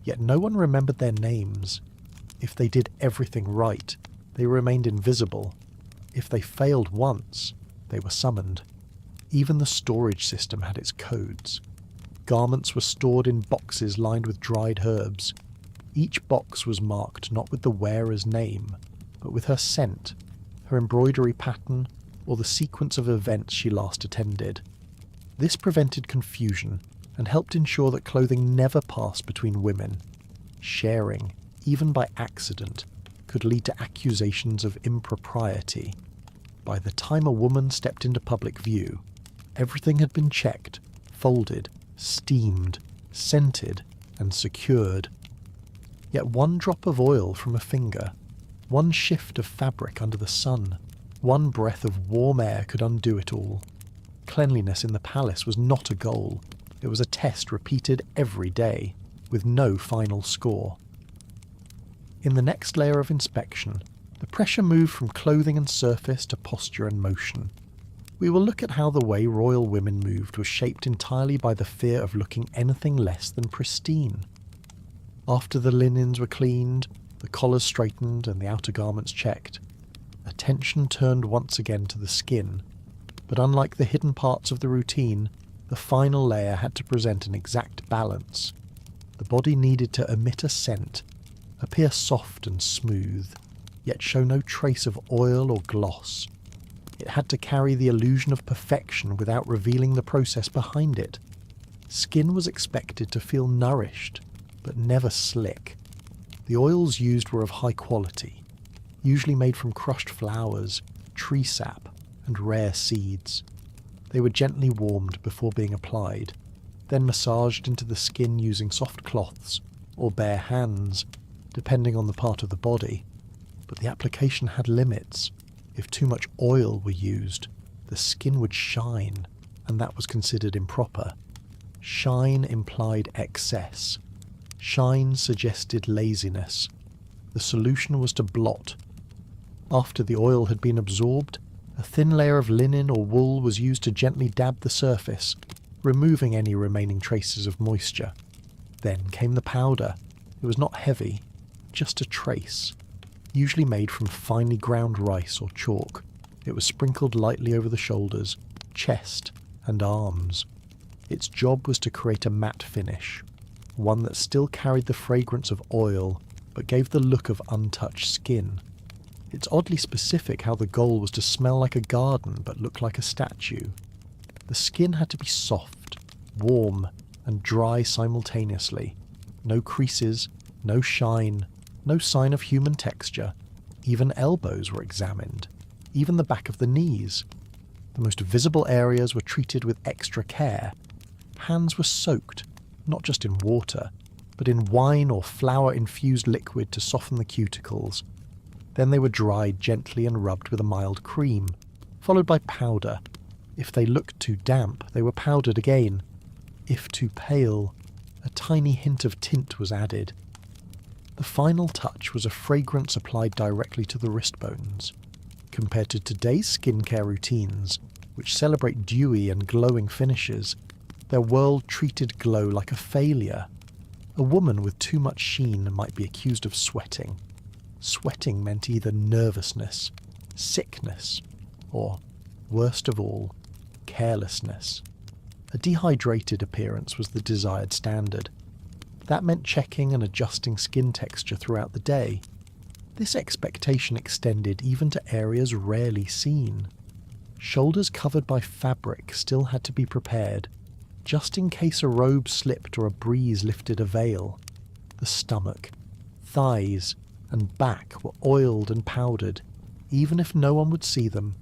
Yet no one remembered their names. If they did everything right, they remained invisible. If they failed once, they were summoned. Even the storage system had its codes. Garments were stored in boxes lined with dried herbs. Each box was marked not with the wearer's name, but with her scent, her embroidery pattern, or the sequence of events she last attended. This prevented confusion and helped ensure that clothing never passed between women. Sharing, even by accident, could lead to accusations of impropriety. By the time a woman stepped into public view, everything had been checked, folded, steamed, scented, and secured. Yet one drop of oil from a finger, one shift of fabric under the sun, one breath of warm air could undo it all. Cleanliness in the palace was not a goal. It was a test repeated every day, with no final score. In the next layer of inspection, the pressure moved from clothing and surface to posture and motion. We will look at how the way royal women moved was shaped entirely by the fear of looking anything less than pristine. After the linens were cleaned, the collars straightened and the outer garments checked, attention turned once again to the skin. But unlike the hidden parts of the routine, the final layer had to present an exact balance. The body needed to emit a scent, appear soft and smooth, yet show no trace of oil or gloss. It had to carry the illusion of perfection without revealing the process behind it. Skin was expected to feel nourished, but never slick. The oils used were of high quality, usually made from crushed flowers, tree sap, and rare seeds. They were gently warmed before being applied, then massaged into the skin using soft cloths or bare hands, depending on the part of the body. But the application had limits. If too much oil were used, the skin would shine, and that was considered improper. Shine implied excess. Shine suggested laziness. The solution was to blot. After the oil had been absorbed, a thin layer of linen or wool was used to gently dab the surface, removing any remaining traces of moisture. Then came the powder. It was not heavy, just a trace, usually made from finely ground rice or chalk. It was sprinkled lightly over the shoulders, chest, and arms. Its job was to create a matte finish, one that still carried the fragrance of oil, but gave the look of untouched skin. It's oddly specific how the goal was to smell like a garden but look like a statue. The skin had to be soft, warm, and dry simultaneously. No creases, no shine, no sign of human texture. Even elbows were examined, even the back of the knees. The most visible areas were treated with extra care. Hands were soaked, not just in water, but in wine or flour-infused liquid to soften the cuticles. Then they were dried gently and rubbed with a mild cream, followed by powder. If they looked too damp, they were powdered again. If too pale, A tiny hint of tint was added. The final touch was a fragrance applied directly to the wrist bones. Compared to today's skincare routines, which celebrate dewy and glowing finishes, their world treated glow like a failure. A woman with too much sheen might be accused of sweating. Sweating meant either nervousness, sickness, or, worst of all, carelessness. A dehydrated appearance was the desired standard. That meant checking and adjusting skin texture throughout the day. This expectation extended even to areas rarely seen. Shoulders covered by fabric still had to be prepared, just in case a robe slipped or a breeze lifted a veil. The stomach, thighs, and back were oiled and powdered, even if no one would see them.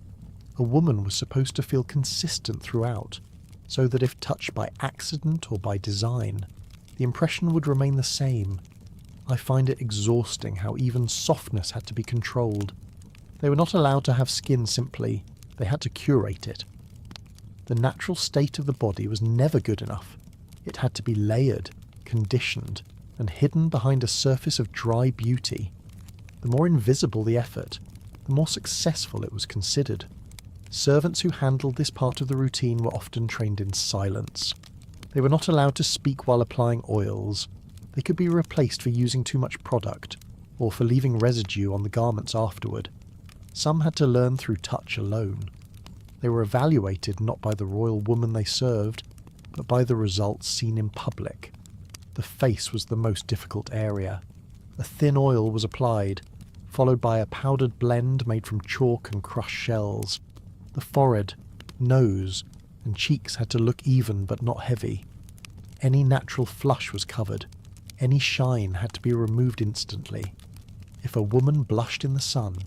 A woman was supposed to feel consistent throughout, so that if touched by accident or by design, the impression would remain the same. I find it exhausting how even softness had to be controlled. They were not allowed to have skin simply, they had to curate it. The natural state of the body was never good enough. It had to be layered, conditioned, and hidden behind a surface of dry beauty. The more invisible the effort, the more successful it was considered. Servants who handled this part of the routine were often trained in silence. They were not allowed to speak while applying oils. They could be replaced for using too much product, or for leaving residue on the garments afterward. Some had to learn through touch alone. They were evaluated not by the royal woman they served, but by the results seen in public. The face was the most difficult area. A thin oil was applied, followed by a powdered blend made from chalk and crushed shells. The forehead, nose, and cheeks had to look even but not heavy. Any natural flush was covered. Any shine had to be removed instantly. If a woman blushed in the sun,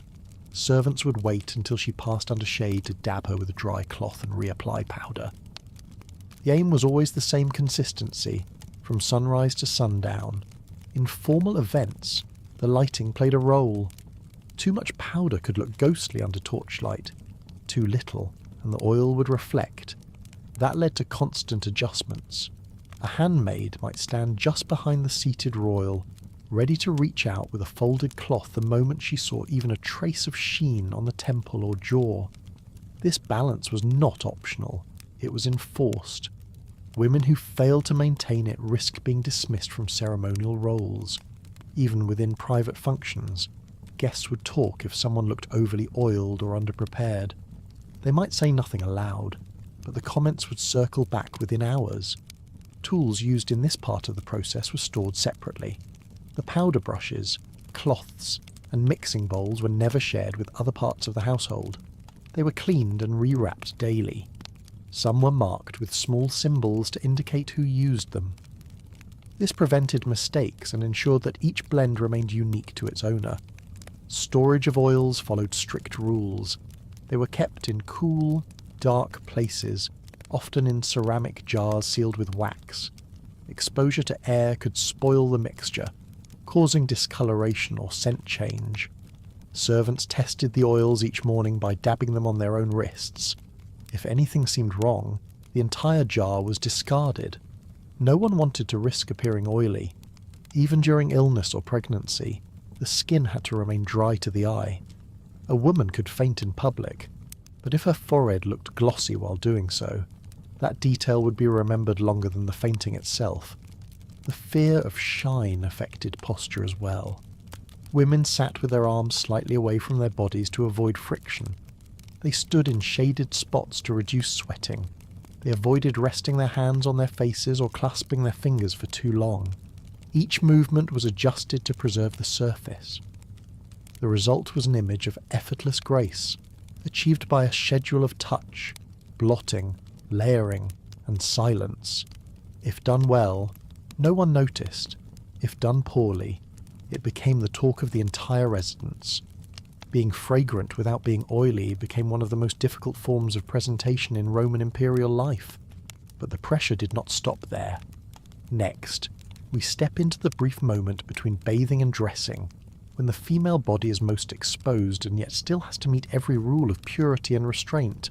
servants would wait until she passed under shade to dab her with a dry cloth and reapply powder. The aim was always the same consistency, from sunrise to sundown. In formal events, the lighting played a role. Too much powder could look ghostly under torchlight. Too little, and the oil would reflect. That led to constant adjustments. A handmaid might stand just behind the seated royal, ready to reach out with a folded cloth the moment she saw even a trace of sheen on the temple or jaw. This balance was not optional, it was enforced. Women who failed to maintain it risked being dismissed from ceremonial roles. Even within private functions, guests would talk if someone looked overly oiled or underprepared. They might say nothing aloud, but the comments would circle back within hours. Tools used in this part of the process were stored separately. The powder brushes, cloths, and mixing bowls were never shared with other parts of the household. They were cleaned and rewrapped daily. Some were marked with small symbols to indicate who used them. This prevented mistakes and ensured that each blend remained unique to its owner. Storage of oils followed strict rules. They were kept in cool, dark places, often in ceramic jars sealed with wax. Exposure to air could spoil the mixture, causing discoloration or scent change. Servants tested the oils each morning by dabbing them on their own wrists. If anything seemed wrong, the entire jar was discarded. No one wanted to risk appearing oily. Even during illness or pregnancy, the skin had to remain dry to the eye. A woman could faint in public, but if her forehead looked glossy while doing so, that detail would be remembered longer than the fainting itself. The fear of shine affected posture as well. Women sat with their arms slightly away from their bodies to avoid friction. They stood in shaded spots to reduce sweating. They avoided resting their hands on their faces or clasping their fingers for too long. Each movement was adjusted to preserve the surface. The result was an image of effortless grace, achieved by a schedule of touch, blotting, layering, and silence. If done well, no one noticed. If done poorly, it became the talk of the entire residence. Being fragrant without being oily became one of the most difficult forms of presentation in Roman imperial life. But the pressure did not stop there. Next, we step into the brief moment between bathing and dressing, when the female body is most exposed and yet still has to meet every rule of purity and restraint.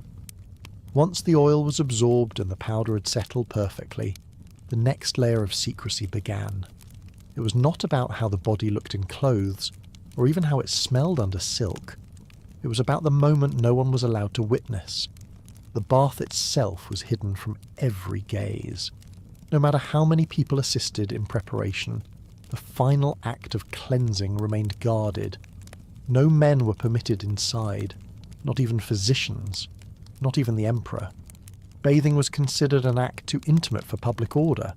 Once the oil was absorbed and the powder had settled perfectly, the next layer of secrecy began. It was not about how the body looked in clothes, or even how it smelled under silk. It was about the moment no one was allowed to witness. The bath itself was hidden from every gaze. No matter how many people assisted in preparation, the final act of cleansing remained guarded. No men were permitted inside, not even physicians, not even the emperor. Bathing was considered an act too intimate for public order.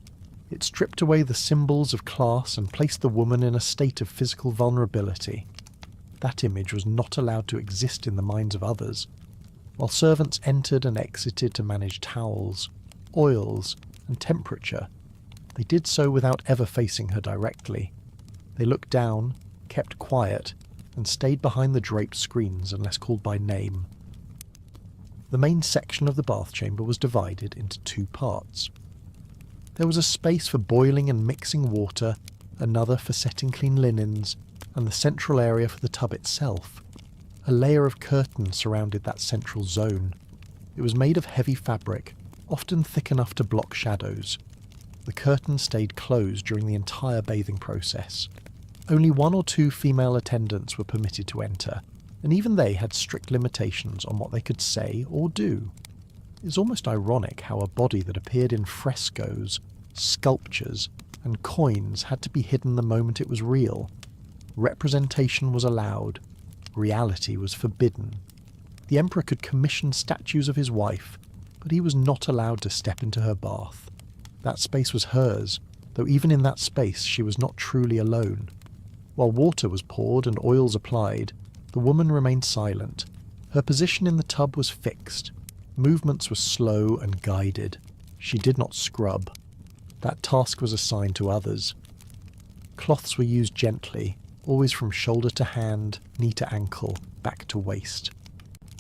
It stripped away the symbols of class and placed the woman in a state of physical vulnerability. That image was not allowed to exist in the minds of others. While servants entered and exited to manage towels, oils, and temperature, they did so without ever facing her directly. They looked down, kept quiet, and stayed behind the draped screens unless called by name. The main section of the bath chamber was divided into two parts. There was a space for boiling and mixing water, another for setting clean linens, and the central area for the tub itself. A layer of curtains surrounded that central zone. It was made of heavy fabric, often thick enough to block shadows. The curtain stayed closed during the entire bathing process. Only 1 or 2 female attendants were permitted to enter, and even they had strict limitations on what they could say or do. It's almost ironic how a body that appeared in frescoes, sculptures, and coins had to be hidden the moment it was real. Representation was allowed. Reality was forbidden. The emperor could commission statues of his wife, but he was not allowed to step into her bath. That space was hers, though even in that space she was not truly alone. While water was poured and oils applied, the woman remained silent. Her position in the tub was fixed. Movements were slow and guided. She did not scrub. That task was assigned to others. Cloths were used gently, always from shoulder to hand, knee to ankle, back to waist.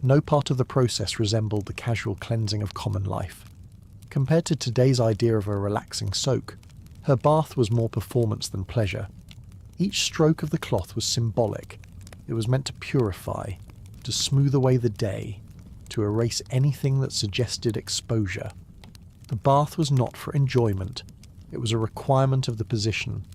No part of the process resembled the casual cleansing of common life. Compared to today's idea of a relaxing soak, her bath was more performance than pleasure. Each stroke of the cloth was symbolic. It was meant to purify, to smooth away the day, to erase anything that suggested exposure. The bath was not for enjoyment. It was a requirement of the position.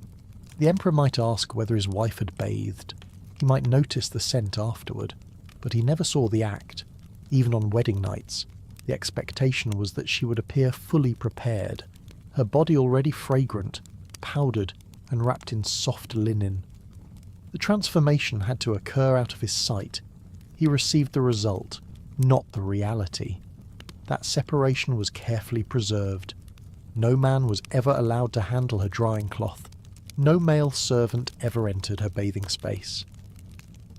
The emperor might ask whether his wife had bathed. He might notice the scent afterward, but he never saw the act. Even on wedding nights, the expectation was that she would appear fully prepared, her body already fragrant, powdered, and wrapped in soft linen. The transformation had to occur out of his sight. He received the result, not the reality. That separation was carefully preserved. No man was ever allowed to handle her drying cloth. No male servant ever entered her bathing space.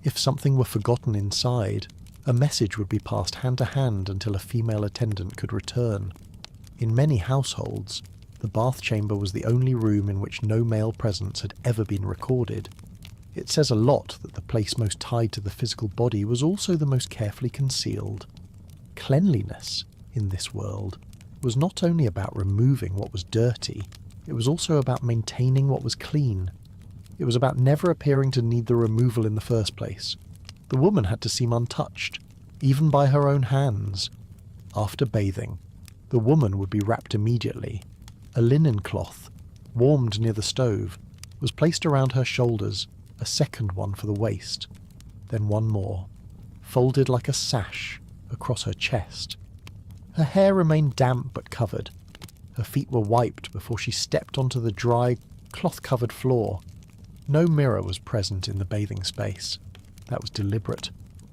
If something were forgotten inside, a message would be passed hand to hand until a female attendant could return. In many households, the bath chamber was the only room in which no male presence had ever been recorded. It says a lot that the place most tied to the physical body was also the most carefully concealed. Cleanliness, in this world, was not only about removing what was dirty, it was also about maintaining what was clean. It was about never appearing to need the removal in the first place. The woman had to seem untouched, even by her own hands. After bathing, the woman would be wrapped immediately. A linen cloth, warmed near the stove, was placed around her shoulders, a second one for the waist, then one more, folded like a sash across her chest. Her hair remained damp but covered. Her feet were wiped before she stepped onto the dry, cloth-covered floor. No mirror was present in the bathing space. That was deliberate.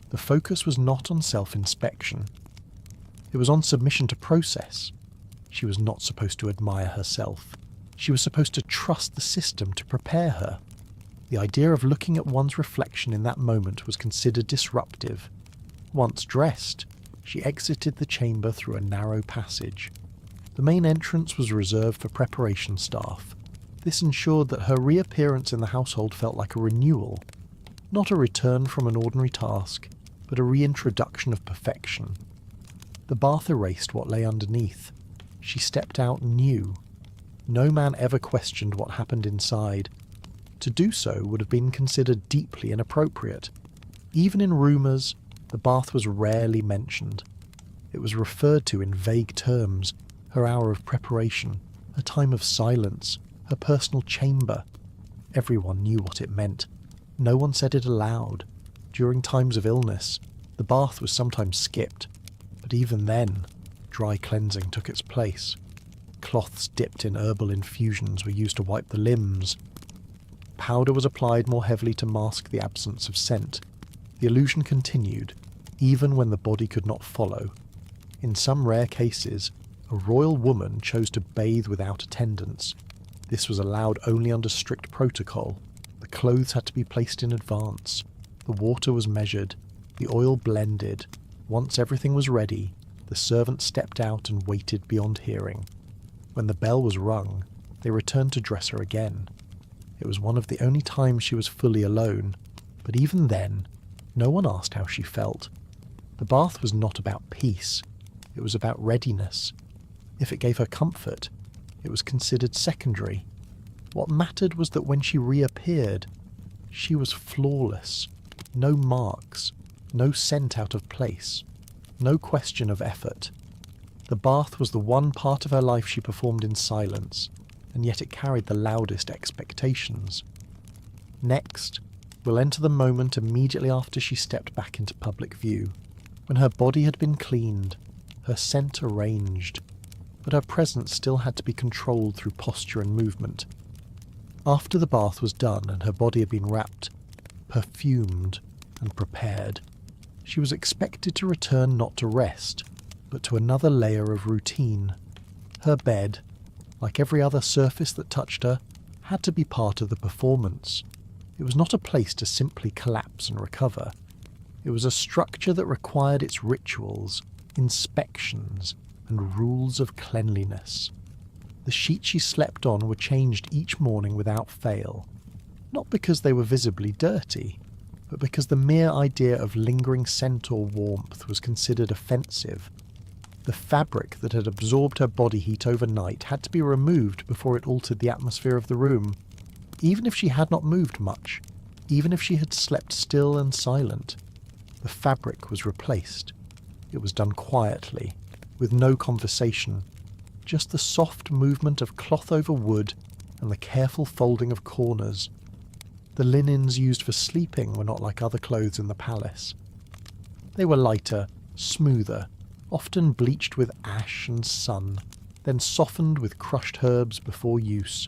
The focus was not on self-inspection. It was on submission to process. She was not supposed to admire herself. She was supposed to trust the system to prepare her. The idea of looking at one's reflection in that moment was considered disruptive. Once dressed, she exited the chamber through a narrow passage. The main entrance was reserved for preparation staff. This ensured that her reappearance in the household felt like a renewal, not a return from an ordinary task, but a reintroduction of perfection. The bath erased what lay underneath. She stepped out new. No man ever questioned what happened inside. To do so would have been considered deeply inappropriate. Even in rumours, the bath was rarely mentioned. It was referred to in vague terms, her hour of preparation, a time of silence, her personal chamber. Everyone knew what it meant. No one said it aloud. During times of illness, the bath was sometimes skipped, but even then, dry cleansing took its place. Cloths dipped in herbal infusions were used to wipe the limbs. Powder was applied more heavily to mask the absence of scent. The illusion continued, even when the body could not follow. In some rare cases, a royal woman chose to bathe without attendants. This was allowed only under strict protocol. The clothes had to be placed in advance. The water was measured. The oil blended. Once everything was ready, the servant stepped out and waited beyond hearing. When the bell was rung, they returned to dress her again. It was one of the only times she was fully alone, but even then, no one asked how she felt. The bath was not about peace. It was about readiness. If it gave her comfort, it was considered secondary. What mattered was that when she reappeared, she was flawless. No marks, no scent out of place, no question of effort. The bath was the one part of her life she performed in silence, and yet it carried the loudest expectations. Next, we'll enter the moment immediately after she stepped back into public view, when her body had been cleaned, her scent arranged, but her presence still had to be controlled through posture and movement. After the bath was done and her body had been wrapped, perfumed, and prepared, she was expected to return not to rest, but to another layer of routine. Her bed, like every other surface that touched her, had to be part of the performance. It was not a place to simply collapse and recover. It was a structure that required its rituals, inspections, and rules of cleanliness. The sheets she slept on were changed each morning without fail, not because they were visibly dirty, but because the mere idea of lingering scent or warmth was considered offensive. The fabric that had absorbed her body heat overnight had to be removed before it altered the atmosphere of the room. Even if she had not moved much, even if she had slept still and silent, the fabric was replaced. It was done quietly, with no conversation, just the soft movement of cloth over wood and the careful folding of corners. The linens used for sleeping were not like other clothes in the palace. They were lighter, smoother, often bleached with ash and sun, then softened with crushed herbs before use.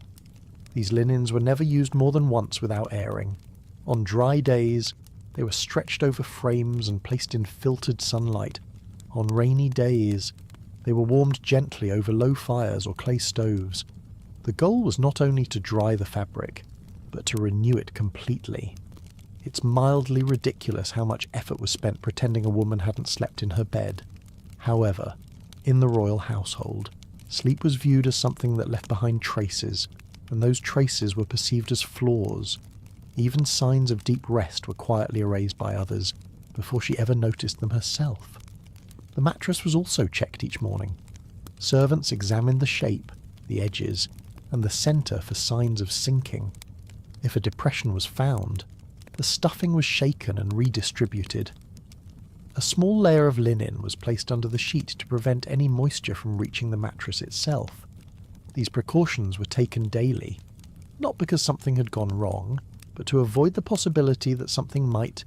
These linens were never used more than once without airing. On dry days, they were stretched over frames and placed in filtered sunlight. On rainy days, they were warmed gently over low fires or clay stoves. The goal was not only to dry the fabric, but to renew it completely. It's mildly ridiculous how much effort was spent pretending a woman hadn't slept in her bed. However, in the royal household, sleep was viewed as something that left behind traces, and those traces were perceived as flaws. Even signs of deep rest were quietly erased by others, before she ever noticed them herself. The mattress was also checked each morning. Servants examined the shape, the edges, and the centre for signs of sinking. If a depression was found, the stuffing was shaken and redistributed. A small layer of linen was placed under the sheet to prevent any moisture from reaching the mattress itself. These precautions were taken daily, not because something had gone wrong, but to avoid the possibility that something might.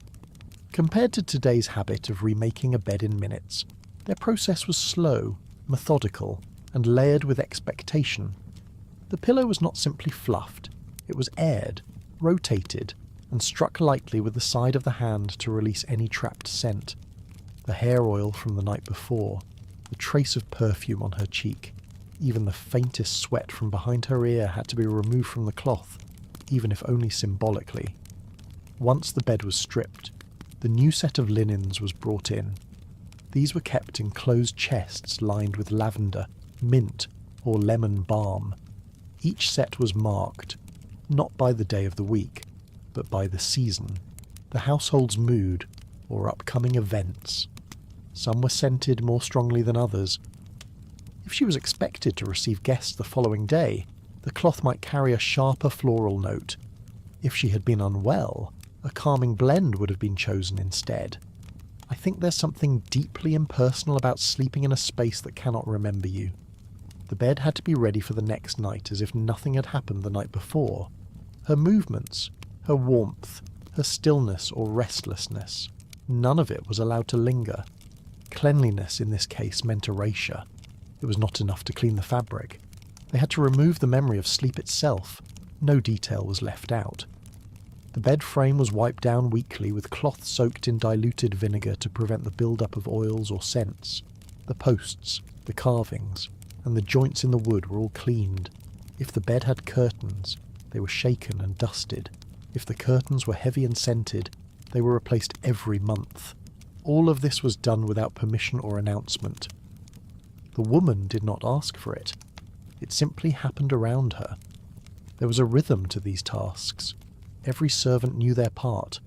Compared to today's habit of remaking a bed in minutes, their process was slow, methodical, and layered with expectation. The pillow was not simply fluffed, it was aired, rotated, and struck lightly with the side of the hand to release any trapped scent. The hair oil from the night before, the trace of perfume on her cheek, even the faintest sweat from behind her ear had to be removed from the cloth, even if only symbolically. Once the bed was stripped, the new set of linens was brought in. These were kept in closed chests lined with lavender, mint, or lemon balm. Each set was marked, not by the day of the week, but by the season, the household's mood, or upcoming events. Some were scented more strongly than others. If she was expected to receive guests the following day, the cloth might carry a sharper floral note. If she had been unwell, a calming blend would have been chosen instead. I think there's something deeply impersonal about sleeping in a space that cannot remember you. The bed had to be ready for the next night as if nothing had happened the night before. Her movements, her warmth, her stillness or restlessness, none of it was allowed to linger. Cleanliness in this case meant erasure. It was not enough to clean the fabric. They had to remove the memory of sleep itself. No detail was left out. The bed frame was wiped down weekly with cloth soaked in diluted vinegar to prevent the build-up of oils or scents. The posts, the carvings, and the joints in the wood were all cleaned. If the bed had curtains, they were shaken and dusted. If the curtains were heavy and scented, they were replaced every month. All of this was done without permission or announcement. The woman did not ask for it. It simply happened around her. There was a rhythm to these tasks. Every servant knew their part.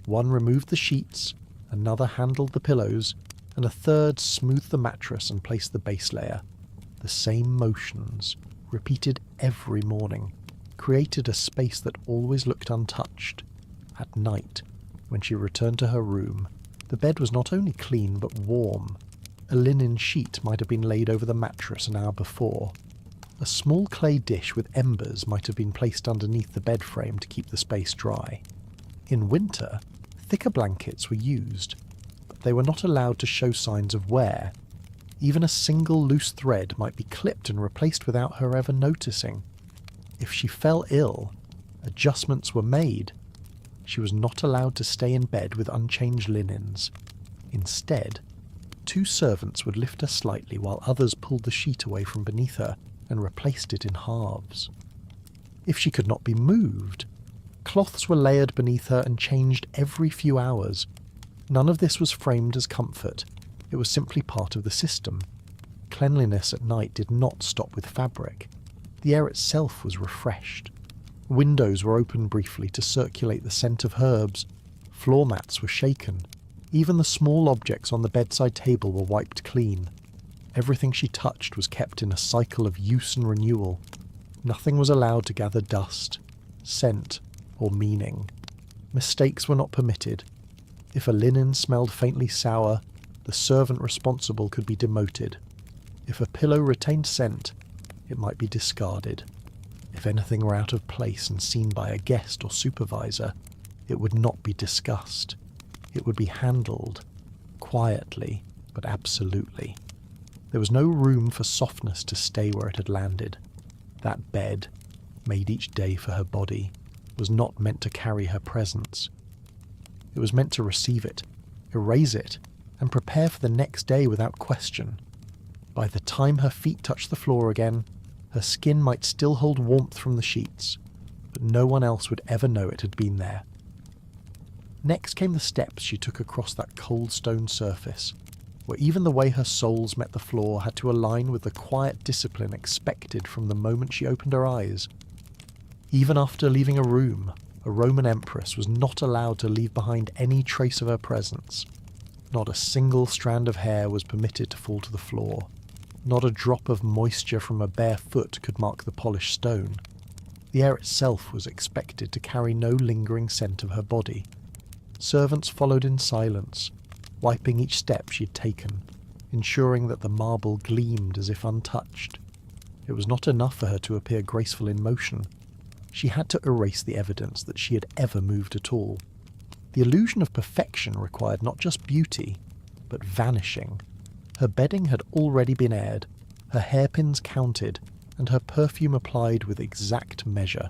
One removed the sheets, another handled the pillows, and a third smoothed the mattress and placed the base layer. The same motions, repeated every morning, created a space that always looked untouched. At night, when she returned to her room, the bed was not only clean but warm. A linen sheet might have been laid over the mattress an hour before. A small clay dish with embers might have been placed underneath the bed frame to keep the space dry. In winter, thicker blankets were used, but they were not allowed to show signs of wear. Even a single loose thread might be clipped and replaced without her ever noticing. If she fell ill, adjustments were made. She was not allowed to stay in bed with unchanged linens. Instead, 2 servants would lift her slightly while others pulled the sheet away from beneath her and replaced it in halves. If she could not be moved, cloths were layered beneath her and changed every few hours. None of this was framed as comfort. It was simply part of the system. Cleanliness at night did not stop with fabric. The air itself was refreshed. Windows were opened briefly to circulate the scent of herbs. Floor mats were shaken. Even the small objects on the bedside table were wiped clean. Everything she touched was kept in a cycle of use and renewal. Nothing was allowed to gather dust, scent, or meaning. Mistakes were not permitted. If a linen smelled faintly sour, the servant responsible could be demoted. If a pillow retained scent, it might be discarded. If anything were out of place and seen by a guest or supervisor, it would not be discussed. It would be handled, quietly, but absolutely. There was no room for softness to stay where it had landed. That bed, made each day for her body, was not meant to carry her presence. It was meant to receive it, erase it, and prepare for the next day without question. By the time her feet touched the floor again, her skin might still hold warmth from the sheets, but no one else would ever know it had been there. Next came the steps she took across that cold stone surface, where even the way her soles met the floor had to align with the quiet discipline expected from the moment she opened her eyes. Even after leaving a room, a Roman empress was not allowed to leave behind any trace of her presence. Not a single strand of hair was permitted to fall to the floor. Not a drop of moisture from a bare foot could mark the polished stone. The air itself was expected to carry no lingering scent of her body. Servants followed in silence, wiping each step she had taken, ensuring that the marble gleamed as if untouched. It was not enough for her to appear graceful in motion. She had to erase the evidence that she had ever moved at all. The illusion of perfection required not just beauty, but vanishing. Her bedding had already been aired, her hairpins counted, and her perfume applied with exact measure.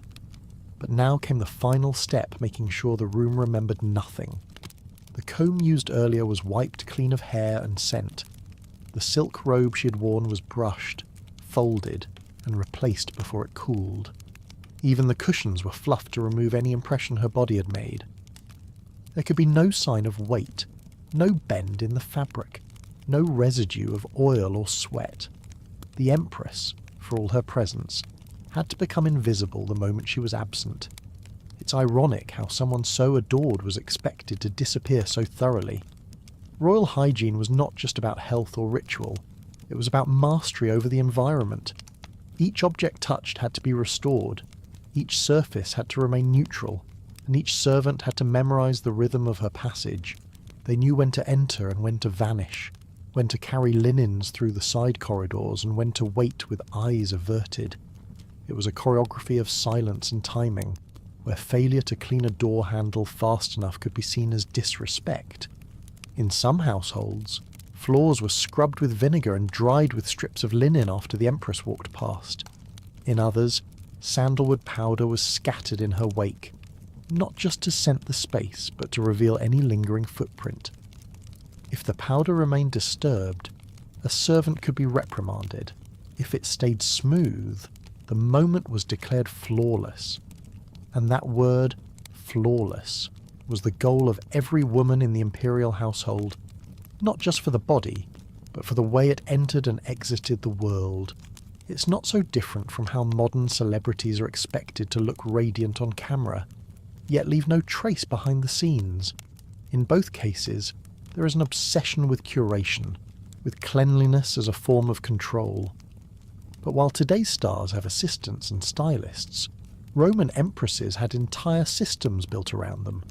But now came the final step, making sure the room remembered nothing. The comb used earlier was wiped clean of hair and scent. The silk robe she had worn was brushed, folded, and replaced before it cooled. Even the cushions were fluffed to remove any impression her body had made. There could be no sign of weight, no bend in the fabric, no residue of oil or sweat. The Empress, for all her presence, had to become invisible the moment she was absent. It's ironic how someone so adored was expected to disappear so thoroughly. Royal hygiene was not just about health or ritual, it was about mastery over the environment. Each object touched had to be restored, each surface had to remain neutral, and each servant had to memorize the rhythm of her passage. They knew when to enter and when to vanish. when to carry linens through the side corridors and when to wait with eyes averted. It was a choreography of silence and timing, where failure to clean a door handle fast enough could be seen as disrespect. In some households, floors were scrubbed with vinegar and dried with strips of linen after the Empress walked past. In others, sandalwood powder was scattered in her wake, not just to scent the space, but to reveal any lingering footprint. If the powder remained disturbed, a servant could be reprimanded. If it stayed smooth, the moment was declared flawless. And that word, flawless, was the goal of every woman in the imperial household, not just for the body, but for the way it entered and exited the world. It's not so different from how modern celebrities are expected to look radiant on camera, yet leave no trace behind the scenes. In both cases, there is an obsession with curation, with cleanliness as a form of control. But while today's stars have assistants and stylists, Roman empresses had entire systems built around them.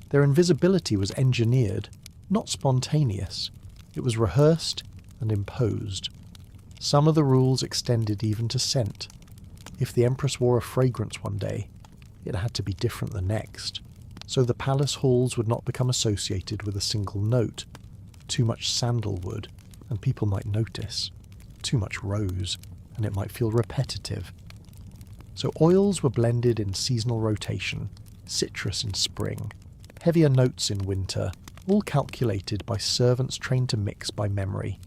Their invisibility was engineered, not spontaneous. It was rehearsed and imposed. Some of the rules extended even to scent. If the Empress wore a fragrance one day, it had to be different the next, so the palace halls would not become associated with a single note. Too much sandalwood, and people might notice. Too much rose, and it might feel repetitive. So oils were blended in seasonal rotation, citrus in spring, heavier notes in winter, all calculated by servants trained to mix by memory.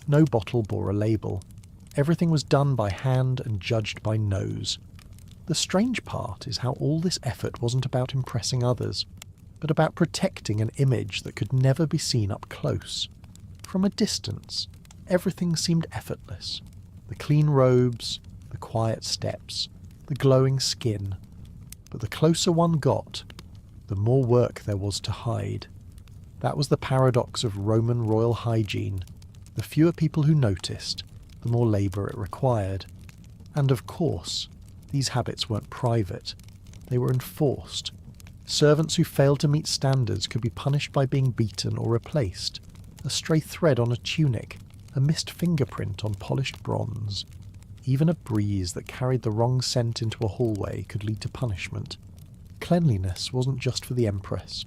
No bottle bore a label. Everything was done by hand and judged by nose. The strange part is how all this effort wasn't about impressing others, but about protecting an image that could never be seen up close. From a distance, everything seemed effortless. The clean robes, the quiet steps, the glowing skin. But the closer one got, the more work there was to hide. That was the paradox of Roman royal hygiene. The fewer people who noticed, the more labour it required. And of course, these habits weren't private. They were enforced. Servants who failed to meet standards could be punished by being beaten or replaced. A stray thread on a tunic, a missed fingerprint on polished bronze. Even a breeze that carried the wrong scent into a hallway could lead to punishment. Cleanliness wasn't just for the Empress.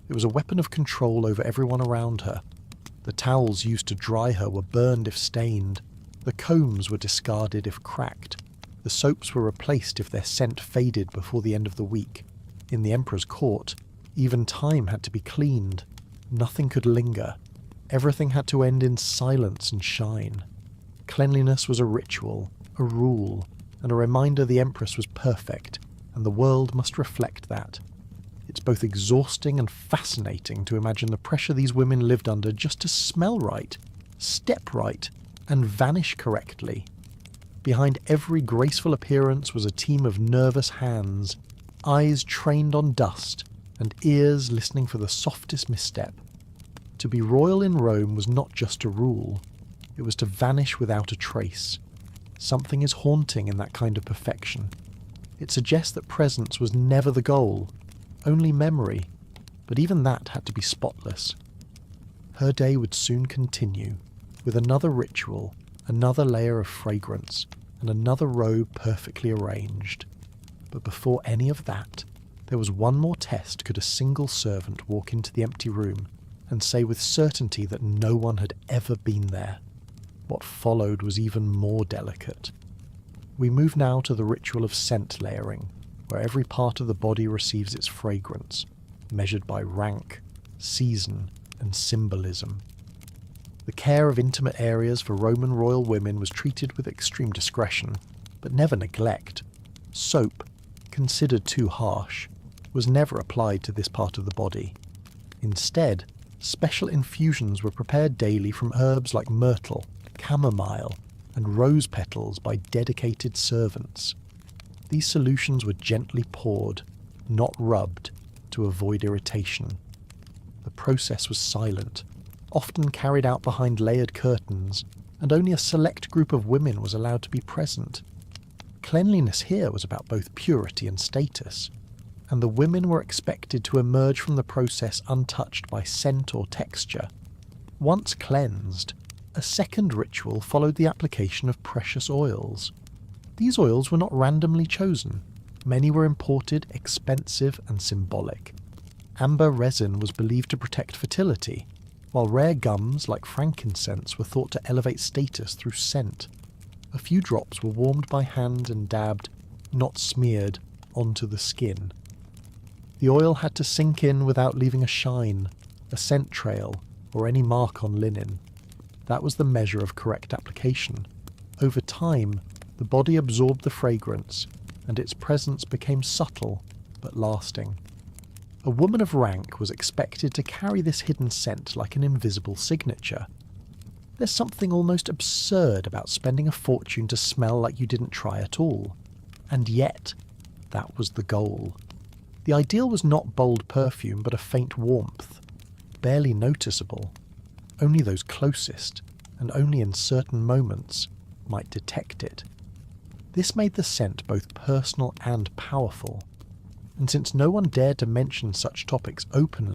It was a weapon of control over everyone around her. The towels used to dry her were burned if stained. The combs were discarded if cracked. The soaps were replaced if their scent faded before the end of the week. In the Emperor's court, even time had to be cleaned. Nothing could linger. Everything had to end in silence and shine. Cleanliness was a ritual, a rule, and a reminder the Empress was perfect, and the world must reflect that. It's both exhausting and fascinating to imagine the pressure these women lived under just to smell right, step right, and vanish correctly. Behind every graceful appearance was a team of nervous hands, eyes trained on dust, and ears listening for the softest misstep. To be royal in Rome was not just to rule, it was to vanish without a trace. Something is haunting in that kind of perfection. It suggests that presence was never the goal, only memory, but even that had to be spotless. Her day would soon continue, with another ritual, another layer of fragrance, and another robe perfectly arranged. But before any of that, there was one more test. Could a single servant walk into the empty room and say with certainty that no one had ever been there? What followed was even more delicate. We move now to the ritual of scent layering, where every part of the body receives its fragrance, measured by rank, season, and symbolism. The care of intimate areas for Roman royal women was treated with extreme discretion, but never neglect. Soap, considered too harsh, was never applied to this part of the body. Instead, special infusions were prepared daily from herbs like myrtle, chamomile, and rose petals by dedicated servants. These solutions were gently poured, not rubbed, to avoid irritation. The process was silent, often carried out behind layered curtains, and only a select group of women was allowed to be present. Cleanliness here was about both purity and status, and the women were expected to emerge from the process untouched by scent or texture. Once cleansed, a second ritual followed the application of precious oils. These oils were not randomly chosen. Many were imported, expensive and symbolic. Amber resin was believed to protect fertility, while rare gums like frankincense were thought to elevate status through scent. A few drops were warmed by hand and dabbed, not smeared, onto the skin. The oil had to sink in without leaving a shine, a scent trail, or any mark on linen. That was the measure of correct application. Over time, the body absorbed the fragrance, and its presence became subtle but lasting. A woman of rank was expected to carry this hidden scent like an invisible signature. There's something almost absurd about spending a fortune to smell like you didn't try at all. And yet, that was the goal. The ideal was not bold perfume, but a faint warmth, barely noticeable. Only those closest, and only in certain moments, might detect it. This made the scent both personal and powerful. And since no one dared to mention such topics openly,